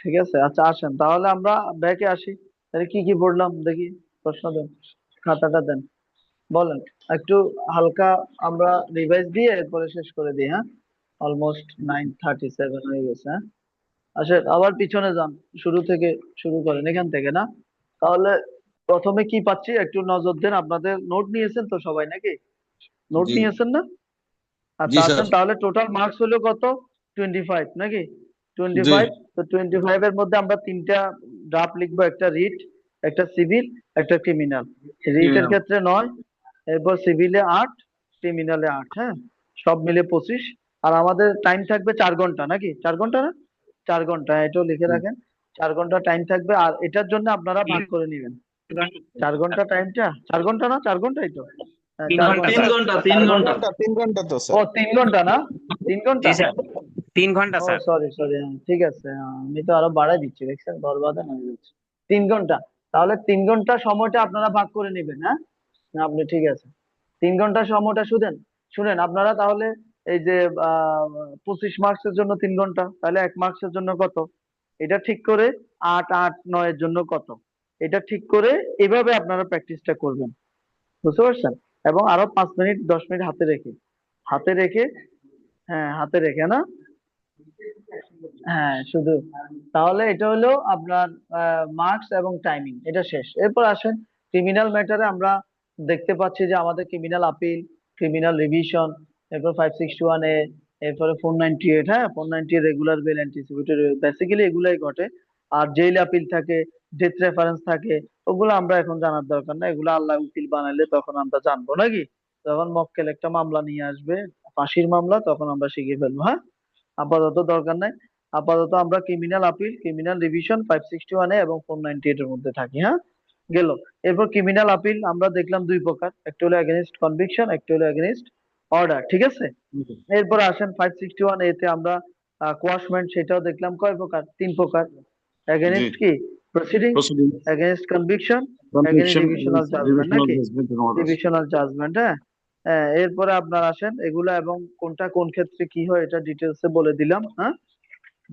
ঠিক আছে, আচ্ছা আসেন তাহলে আমরা ব্যাকে আসি। তাহলে কি কি পড়লাম দেখি, প্রশ্ন দেন, খাতাটা দেন, বলেন একটু হালকা। আমরা রিভাইজ দিয়ে এরপরে শেষ করে দিই। হ্যাঁ অলমোস্ট 9:37 হয়ে গেছে। হ্যাঁ আসেন আবার পিছনে যান, শুরু থেকে শুরু করেন এখান থেকে না। তাহলে প্রথমে কি পাচ্ছি একটু নজর দেন। আপনাদের নোট নিয়েছেন তো সবাই নাকি? নোট জি নিয়েছেন না? জি আচ্ছা স্যার। আসেন, তাহলে টোটাল মার্কস হলো কত? 25 নাকি? টোয়েন্টি জি ফাইভ তো 25 এর মধ্যে আমরা তিনটা ড্রাফট লিখবো, একটা রিট, একটা সিভিল, একটা ক্রিমিনাল। রিটের ক্ষেত্রে 9, এরপর সিভিলে 8, ক্রিমিনালে 8। হ্যাঁ সব মিলে 25। আর আমাদের টাইম থাকবে 4 ঘন্টা নাকি? 4 ঘন্টা না? 4 ঘন্টা, এটাও লিখে রাখেন। 4 ঘন্টা টাইম থাকবে, আর এটার জন্য আপনারা ভাগ করে নেবেন। 4 ঘন্টা টাইমটা, 4 ঘন্টা না? 4 ঘন্টাই তো। হ্যাঁ তিন চার ঘন্টা ঘন্টা তিন স্যার। ঘন্টা তিন 4 ঘন্টা। ঘন্টা 3 ঘন্টা তো ও স্যার। 3 ঘন্টা না? 3 ঘন্টা। জি স্যার, 3 ঘন্টা ও স্যার। সরি সরি, ঠিক আছে। আমি তো আরো বাড়াই দিচ্ছি, দেখছেন বরবাদে হয়ে যাচ্ছে। 3 ঘন্টা। তাহলে 3 ঘন্টা সময়টা আপনারা ভাগ করে নেবেন। হ্যাঁ না আপনি ঠিক আছে। 3 ঘন্টা সময়টা শুনেন শুনেন আপনারা তাহলে এই যে 25 মার্কসের জন্য 3 ঘন্টা, তাহলে 1 মার্কসের জন্য কত, এটা ঠিক করে 8 8 9 এর জন্য কত, এটা ঠিক করে এভাবে আপনারা প্র্যাকটিসটা করবেন, বুঝতে পারছেন? এবং আরো 5 মিনিট 10 মিনিট হাতে রেখে, হ্যাঁ হাতে রেখে না, হ্যাঁ শুধু, তাহলে এটা হলো আপনার মার্কস এবং টাইমিং, এটা শেষ। এরপর আসেন ক্রিমিনাল ম্যাটারে। আমরা দেখতে পাচ্ছি যে আমাদের ক্রিমিনাল আপিল, ক্রিমিনাল রিভিশন, এরপর 561A, এরপরে 498, হ্যাঁ 498 রেগুলার বেল অ্যান্টিসিপেটরি, বেসিক্যালি এগুলাই ঘটে। আর জেল আপিল থাকে, ডেথ রেফারেন্স থাকে, ওগুলো আমরা এখন জানার দরকার না, এগুলো আল্লাহ উকিল বানাইলে তখন আমরা জানবো নাকি, যখন মক্কেল একটা মামলা নিয়ে আসবে, ফাঁসির মামলা, তখন আমরা শিখে ফেলবো। হ্যাঁ, আপাতত দরকার নাই। আপাতত আমরা criminal appeal, criminal revision 561A এবং 498 এর মধ্যে থাকি। হ্যাঁ, গেল। এরপর ক্রিমিনাল আপিল আমরা দেখলাম 2 প্রকার, একটা হলো এগেনস্ট কনভিকশন, একটা হলো এগেনস্ট অর্ডার, ঠিক আছে? এরপর আসেন 561A তে আমরা কোয়াশমেন্ট, সেটাও দেখলাম কয় প্রকার, 3 প্রকার। এগেনস্ট কি proceeding, Proceeding, against conviction, against conviction, divisional judgement revisional নাকি, judgment and orders. Divisional judgement. হ্যাঁ, এরপরে আপনার আসেন এগুলা এবং কোনটা কোন ক্ষেত্রে কি হয় এটা ডিটেলসে বলে দিলাম। হ্যাঁ,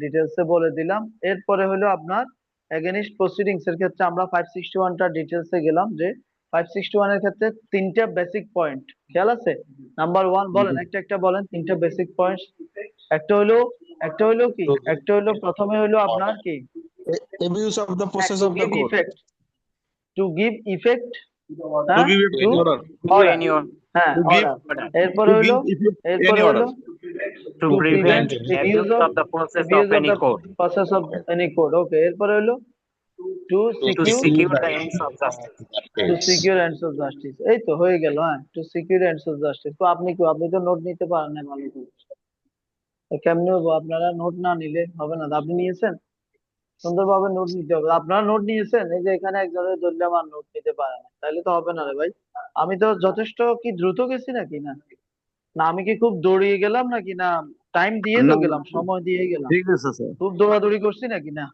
ডিটেলসে বলে দিলাম। এরপরে হলো আপনার এগেনিস্ট প্রসিডিংস এর ক্ষেত্রে আমরা 561টা ডিটেলসে গেলাম, যে 561 এর ক্ষেত্রে 3টা বেসিক পয়েন্ট খেয়াল আছে। নাম্বার 1 বলেন, একটা বলেন 3টা বেসিক পয়েন্টস। একটা হলো কি, একটা হলো প্রথমে হলো আপনার কি, abuse of the process to of the give court. Effect, to give effect, To give it any order. To any order, হ্যাঁ To give, order। এরপরে to হলো, give effect এরপরে any হলো order. to to prevent prevent abuse of the process of any court, process of any court। Okay, এরপরে হলো to to secure, secure the ends of justice. To secure ends of justice. এই তো হয়ে গেল। হ্যাঁ, to secure ends of justice. তো আপনি তো নোট নিতে পারেন না ভালো করে, তো কেমনে হবো? আপনারা নোট না নিলে হবে না। আপনি নিয়েছেন, সুন্দরভাবে নোট নিতে হবে। আপনারা নোট নিয়েছেন, এই যে এখানে একজনের ধরলাম আর নোট নিতে পারে না, তাহলে তো হবে না রে ভাই। আমি তো যথেষ্ট কি দ্রুত গেছি নাকি, না না আমি কি খুব দৌড়িয়ে গেলাম নাকি, না টাইম দিয়ে তো না, গেলাম, সময় দিয়ে গেলাম, ঠিক আছে স্যার। খুব দৌড়াদৌড়ি করছি নাকি, না?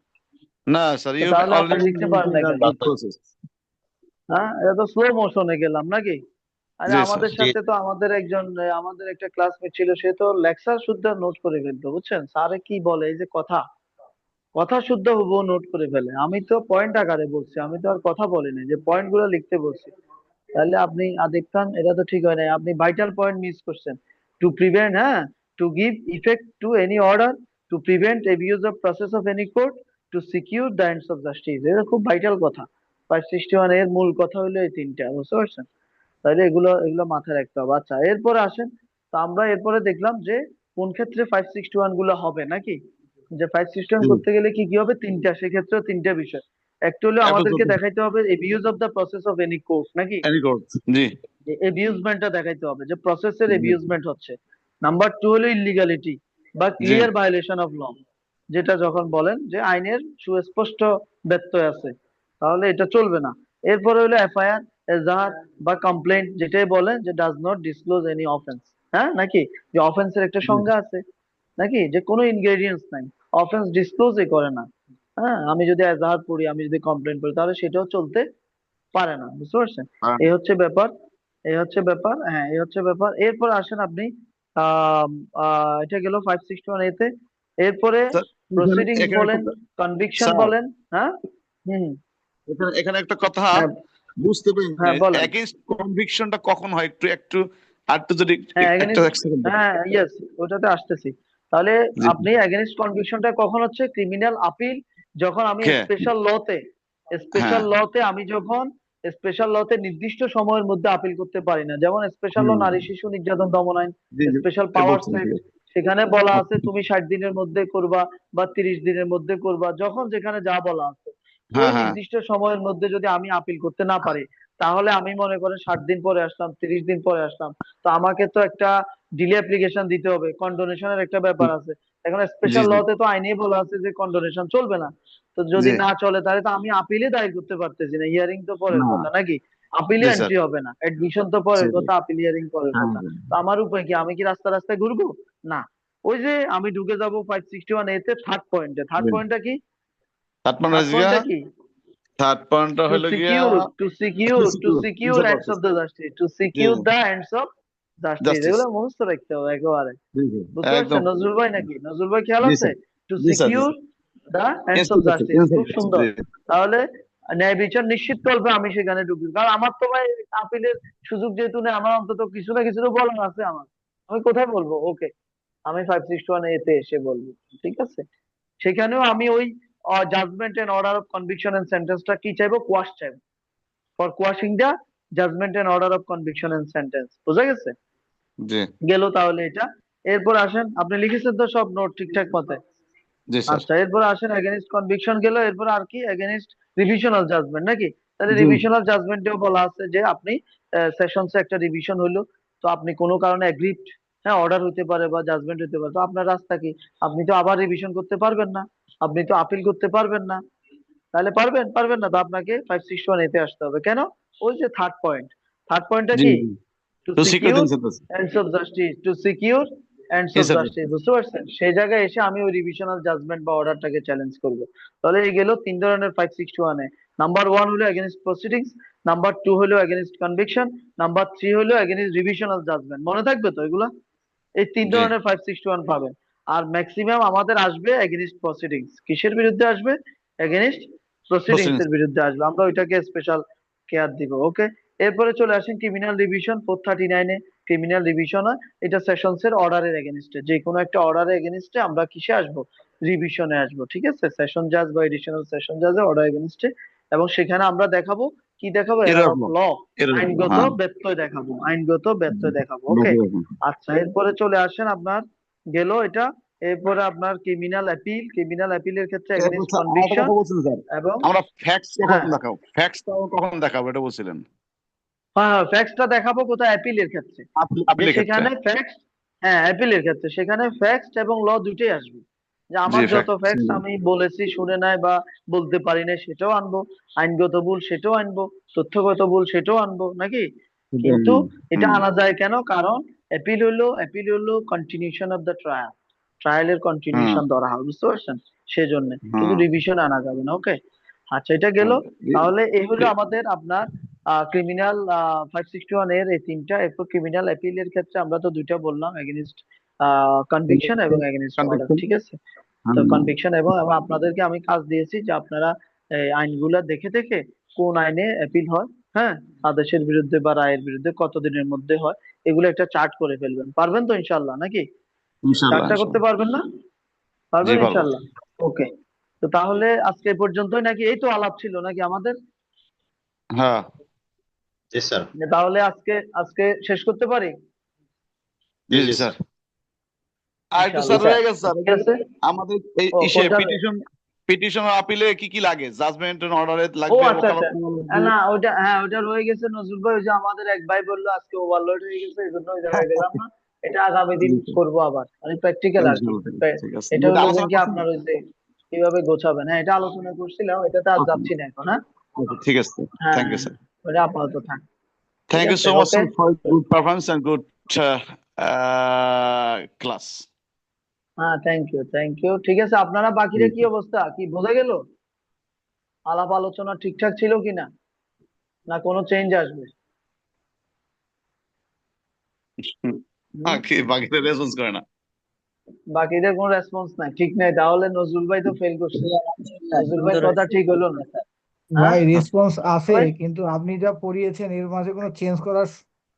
না স্যার, তো ইউ তাহলে আপনি অলরেডি লিখতে পারেন না কেন? Good process. হ্যাঁ, এটা তো স্লো মোশনে গেলাম নাকি? আরে জি স্যার। আমাদের সাথে তো আমাদের একটা ক্লাসমেট ছিল, সে তো লেকচার শুদ্ধ নোট করে ফেলতো, বুঝছেন? স্যারে কি বলে, এই যে কথা শুদ্ধ হুবহু নোট করে ফেলে। আমি তো পয়েন্ট আকারে বলছি, আমি তো আর কথা বলিনি, যে পয়েন্ট গুলো লিখতে বলছি। তাহলে আপনি আদিব খান, এটা তো ঠিক হয় নাই, আপনি ভাইটাল পয়েন্ট মিস করছেন। টু প্রিভেন্ট, হ্যাঁ, to give effect to any order, to prevent abuse of process of any court, to secure the ends of justice. এটা খুব ভাইটাল কথা। 561 এর মূল কথা হলো এই 3টা, বুঝতে পারছেন? তাহলে এগুলো মাথায় রাখতে হবে। আচ্ছা, এরপরে আসেন। তো আমরা এরপরে দেখলাম যে কোন ক্ষেত্রে 561 গুলো হবে নাকি, যে 561 করতে গেলে কি কি হবে, 3টা, সেক্ষেত্রেও 3টা বিষয়। একটা হলো আমাদেরকে দেখাইতে হবে abuse of the process of any court নাকি, এনি কোর্ট, জি। এবিউজমেন্টটা দেখাইতে হবে, যে প্রসেসের এবিউজমেন্ট হচ্ছে। নাম্বার 2 হলো ইলিগালিটি বা ক্লিয়ার ভায়োলেশন অফ ল, যেটা যখন বলেন যে আইনের সুস্পষ্ট ব্যত্যয় আছে, তাহলে এটা চলবে না। এরপরে হলো এফআইআর, এজাহার বা কমপ্লেইন্ট, যেটাই বলেন যে does not disclose any offence, হ্যাঁ নাকি, যে অফেন্সের একটা সংজ্ঞা আছে নাকি, যে কোনো ইনগ্রেডিয়েন্টস নাই, অফেন্স ডিসক্লোজই করে না। হ্যাঁ, আমি যদি এজাহার পড়ি, আমি যদি কমপ্লেন করি, তাহলে সেটাও চলতে পারে না, বুঝতে পারছেন? এই হচ্ছে ব্যাপার, হ্যাঁ এই হচ্ছে ব্যাপার। এরপর আসেন আপনি আহ এটা গেল 561 এতে। এরপরে স্যার, প্রসিডিং এখানে বলেন, একটা- কনভিকশন স্যার, বলেন। হ্যাঁ, হুম, এখানে একটা কথা হ্যাঁ বুঝতে পারি, হ্যাঁ বলেন। এগেইনস্ট কনভিকশনটা কখন হয়, একটু আর একটু যদি হ্যাঁ একটা এগেনিস্ট, এক সেকেন্ড। হ্যাঁ ইয়েস, ওটাতে আসতেছি। তাহলে জি। আপনি এগেনিস্ট কনভিকশনটা কখন হচ্ছে, ক্রিমিনাল আপিল যখন আমি কে? স্পেশাল হ্যাঁ। লতে আমি যখন স্পেশাল লতে নির্দিষ্ট সময়ের মধ্যে আপিল করতে পারি না, যেমন স্পেশাল ল নারী শিশু নির্যাতন দমন আইন, জি, জি, স্পেশাল এটা পাওয়ার বলছেন, সেট, জি। সেখানে বলা আছে তুমি 60 দিনের মধ্যে করবা বা 30 দিনের মধ্যে করবা, যখন যেখানে যা বলা আছে, ওই হ্যাঁ, হ্যাঁ, নির্দিষ্ট সময়ের মধ্যে যদি আমি আপিল করতে না পারি, তাহলে আমি মনে করেন 60 দিন পরে আসলাম, 30 দিন পরে আসলাম, তো আমাকে তো একটা ডিলে অ্যাপ্লিকেশন দিতে হবে, কন্ডোনেশনের একটা ব্যাপার আছে। এখন স্পেশাল জি, জি, লতে তো আইনেই বলা আছে যে কন্ডোনেশন চলবে না। তো যদি জি। না চলে, তাহলে তো আমি আপিলে দায়ের করতে পারতেছি না, হিয়ারিং তো পরের না। কথা নাকি, আপিলে জি স্যার। এন্ট্রি হবে না, এডমিশন তো পরের জি, জি। কথা, আপিল হিয়ারিং পরের হ্যাঁ, কথা। তো আমার উপায় কি, আমি কি রাস্তায় ঘুরবো? না, ওই যে আমি ঢুকে যাব 561 এতে থার্ড জি। পয়েন্টটা কি, তারপর থার্ড পয়েন্টটা কি, থার্ড পয়েন্টটা to হলো গিয়া secure ends of the justice, to secure the ends of justice, justice. এগুলো মুখস্থ রাখতে হবে একেবারে। জি জি বুঝতে পারছেন একদম। নজরুল ভাই নাকি? নজরুল ভাই খেয়াল জি আছে? Sir To G sir G secure the ends of justice, খুব সুন্দর। জি তাহলে ন্যায় বিচার নিশ্চিত করবে, আমি সেখানে ঢুকি, কারণ আমার তো ভাই আপিলের সুযোগ যেহেতু নেই, আমার অন্তত কিছু না কিছু তো বলার আছে আমার। আমি কোথায় বলবো? ওকে, আমি 561 এতে এসে বলবো, ঠিক আছে? সেখানেও আমি ওই judgment and order of conviction and সেন্টেন্সটা কি চাইবো? কোয়াশ চাইবো, for quashing the judgment and order of conviction and sentence. বোঝা গেছে? জি গেল তাহলে এটা। এরপর আসেন, আপনি লিখেছেন তো সব নোট ঠিকঠাক মতে? জি স্যার আচ্ছা, এরপর আসেন এগেনস্ট কনভিকশন গেল, এরপর আর কি? এগেনস্ট রিভিশনাল জাজমেন্ট নাকি? তাহলে জি রিভিশনাল জাজমেন্টেও বলা আছে যে আপনি সেশনসে একটা রিভিশন হইলো, তো আপনি কোনো কারণে এগ্রিড, হ্যাঁ, অর্ডার হইতে পারে বা জাজমেন্ট হইতে পারে, তো আপনার রাস্তা কি? আপনি তো আবার রিভিশন করতে পারবেন না, আপনি তো আপিল করতে পারবেন না। তাহলে পারবেন না, তো আপনাকে 561 এতে আসতে হবে। কেন? ওই যে থার্ড পয়েন্টটা জি কি? জি টু তো সিকিউর সিকিউর দিন sir. Ends of justice, two secure ends G of sir justice, বুঝতে পারছেন? সেই জায়গায় এসে আমি ওই রিভিশনাল জাজমেন্ট বা অর্ডারটাকে চ্যালেঞ্জ করব। তাহলে এই গেল তিন ধরনের 561 এ। নাম্বার 1 হলো এগেনস্ট প্রসিডিংস, নাম্বার 2 হলো এগেনস্ট কনভিকশন, নাম্বার 3 হলো এগেনস্ট রিভিশনাল জাজমেন্ট। মনে থাকবে তো এগুলা? এই তিন জি ধরনের 561 পাবেন। আর ম্যাক্সিমাম আমাদের আসবে এগেনস্ট প্রসিডিংস। কিসের বিরুদ্ধে আসবে? এগেনস্ট প্রসিডিংস প্রসিডিংস এর বিরুদ্ধে আসবে, আমরা ওইটাকে স্পেশাল কেয়ার দিব। ওকে, এরপরে চলে আসেন ক্রিমিনাল রিভিশন 439 এ। ক্রিমিনাল রিভিশন হয়, এটা সেশনস এর অর্ডারের এগেনস্টে, যে কোনো একটা অর্ডারের এগেনস্টে আমরা কিসে আসবো? রিভিশনে আসবো, ঠিক আছে? সেশন জাজ বা এডিশনাল সেশন জাজের অর্ডার এগেনস্টে। এবং সেখানে আমরা দেখাবো, কি দেখাবো? Error error of law, error আইনগত হ্যাঁ ব্যত্যয় দেখাবো, আইনগত ব্যত্যয় দেখাবো। ওকে, আচ্ছা, এরপরে চলে আসেন আপনার, গেল এটা। এরপরে আপনার ক্রিমিনাল অ্যাপিল। ক্রিমিনাল অ্যাপিলের ক্ষেত্রে এরপর এগেনস্ট স্যার আরেকটা কনভিকশন কথা বলছিলেন স্যার, এবং, আমরা ফ্যাক্টস কখন হ্যাঁ দেখাবো, ফ্যাক্টসটাও কখন দেখাবো এটা বলছিলেন হ্যাঁ, ফ্যাক্টসটা দেখাবো কোথায়? অ্যাপিলের ক্ষেত্রে। যে আপিলের ক্ষেত্রে। সেখানে ফ্যাক্টস, হ্যাঁ অ্যাপিলের ক্ষেত্রে সেখানে ফ্যাক্টস এবং ল দুটোই আসবে। যে জি আমার যত ফ্যাক্টস ফ্যাক্টস আমি বলেছি, শুনে নাই বা বলতে পারি না, সেটাও আনবো। আইনগত ভুল সেটাও আনবো, তথ্যগত ভুল সেটাও আনবো নাকি? কিন্তু এটা আনা যায় কেন? কারণ অ্যাপিল হলো কন্টিনিউশন অফ দ্য ট্রায়াল, ট্রায়ালের হুম কন্টিনিউশন ধরা হয়, বুঝতে পারছেন? সেজন্য কিন্তু হুম রিভিশন আনা যাবে না। ওকে, আচ্ছা, এটা গেল। তাহলে এই হলো আমাদের আপনার ক্রিমিনাল 561 এর এই তিনটা। এরপর ক্রিমিনাল অ্যাপিলের ক্ষেত্রে আমরা তো দুইটা বললাম, এগেনস্ট কনভিকশন এবং এগেনস্ট অর্ডার, কনভিকশন। ঠিক আছে? তো কনভিকশন এবং আপনাদেরকে আমি কাজ দিয়েছি যে আপনারা এই আইনগুলা দেখে দেখে কোন আইনে অ্যাপিল হয়, হ্যাঁ, আদেশের বিরুদ্ধে বা রায়ের বিরুদ্ধে কতদিনের মধ্যে হয়, এগুলো একটা চার্ট করে ফেলবেন। পারবেন তো ইনশাল্লাহ নাকি? ইনশাআল্লাহ চার্টটা করতে ইনশাআল্লাহ পারবেন না? জি পারবেন পারবো। ইনশাল্লাহ? ওকে, তো তাহলে আজকে এ পর্যন্তই নাকি? এই তো আলাপ ছিল নাকি আমাদের? হ্যাঁ জি স্যার। তাহলে আজকে আজকে শেষ করতে পারি জি জি জি স্যার। স্যার। আর একটু স্যার ইনশাআল্লাহ। রয়ে গেছে স্যার, ঠিক আছে। আমাদের এই ও ইসে কোনটা? পিটিশন আপিলে কি কি লাগে? জাজমেন্ট এন্ড অর্ডারে ও লাগবে, আচ্ছা আচ্ছা, ওকালতনামা লাগবে। না ওটা, হ্যাঁ ওটা রয়ে গেছে নজরুল ভাই। ওই যে আমাদের এক ভাই বললো আজকে ওভারলোড হয়ে গেছে, এই জন্য ওই জায়গায় গেলাম না। এটা আগামী দিন জি, জি। করবো আবার, মানে প্র্যাকটিক্যাল আর কি। ইনশাআল্লাহ ঠিক আছে, এটা এটা হলো যে আলোচনা কি করছেন। আপনার ওই যে কিভাবে গোছাবেন, হ্যাঁ এটা আলোচনা করছিলাম, এটাতে আর ওকে যাচ্ছি না এখন। হ্যাঁ ওকে ঠিক আছে, হ্যাঁ থ্যাংক ইউ হ্যাঁ, স্যার। ওটা আপাতত থাক। ঠিক থ্যাংক ইউ আছে, so much okay. For good performance and good class. হ্যাঁ, থ্যাংক ইউ। ঠিক আছে, আপনারা বাকিরা কি অবস্থা, কি বোঝা গেল? আলাপ আলোচনা ঠিকঠাক ছিল কিনা, না কোনো চেঞ্জ আসবে? হুম? বাকি বাকিটা রেসপন্স করে না। বাকিদের কোনো রেসপন্স নাই, ঠিক নাই, তাহলে নজরুল ভাই তো ফেল করছে। নজরুল ভাইয়ের কথা ঠিক হলো না। হ্যাঁ ভাই রেসপন্স আছে, ভাই, কিন্তু আপনি যা পড়িয়েছেন এর মাঝে কোনো চেঞ্জ করার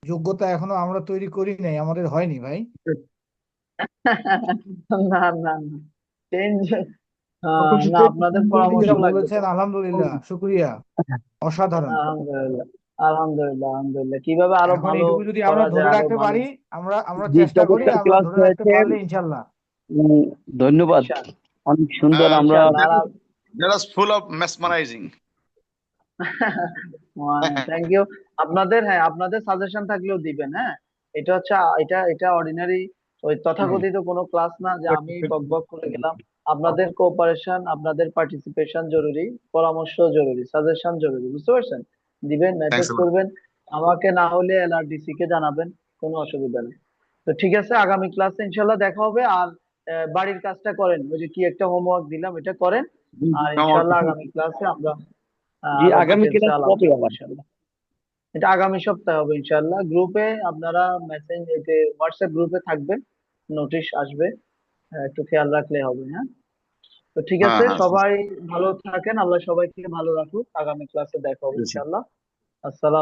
যোগ্যতা এখনো আমরা তৈরি করি নাই, আমাদের হয়নি ভাই। না না না, চেঞ্জ, না শুক্রিয়া, আপনাদের পরামর্শ আলহামদুলিল্লাহ লাগবে তো। বলেছেন, আলহামদুলিল্লাহ, শুক্রিয়া, অসাধারণ। আলহামদুলিল্লাহ, আলহামদুলিল্লাহ, কিভাবে আরো এখন ভালো এইটুকু যদি আমরা করা যায়, ধরে আরো রাখতে ভালো। পারি, আমরা আমরা জি, চেষ্টা করি, চমৎকার আমরা ক্লাস ধরে রাখতে হয়েছে। পারলে ইনশাল্লাহ। ধন্যবাদ, ইনশাআল্লাহ, অনেক সুন্দর। আমরা ইনশাআল্লাহ। আর that was full of mesmerising. Thank you. আপনাদের, হ্যাঁ আপনাদের সাজেশন থাকলেও দিবেন, হ্যাঁ। এটা হচ্ছে এটা অর্ডিনারি ওই তথাকথিত কোনো ক্লাস না যে আমি বক বক করে গেলাম। আপনাদের কোঅপারেশন, আপনাদের পার্টিসিপেশন জরুরি, পরামর্শ জরুরি, সাজেশন জরুরি, বুঝতে পারছেন? দিবেন, মেসেজ থ্যাংকস আ লট। করবেন, আমাকে না হলে এলআরডিসি কে জানাবেন, কোনো অসুবিধা নেই। তো ঠিক আছে, আগামী ক্লাসে ইনশাল্লাহ দেখা হবে। আর বাড়ির কাজটা করেন, ওই যে কি একটা হোমওয়ার্ক দিলাম, এটা করেন। আর ইনশাল্লাহ আগামী ক্লাসে আমরা জি, আরো আগামী ডিটেলসে ক্লাস আলাপ কবে করবো আবার? ইনশাল্লাহ। এটা আগামী সপ্তাহে হবে ইনশাল্লাহ। গ্রুপে আপনারা মেসেজ, এতে হোয়াটসঅ্যাপ গ্রুপে থাকবে, নোটিশ আসবে, একটু খেয়াল রাখলে হবে। হ্যাঁ, তো ঠিক হ্যাঁ আছে, হ্যাঁ সবাই ভালো থাকেন, আল্লাহ সবাইকে ভালো রাখুক। আগামী ক্লাসে দেখা হবে জি, জি। ইনশাল্লাহ। আসসালাম।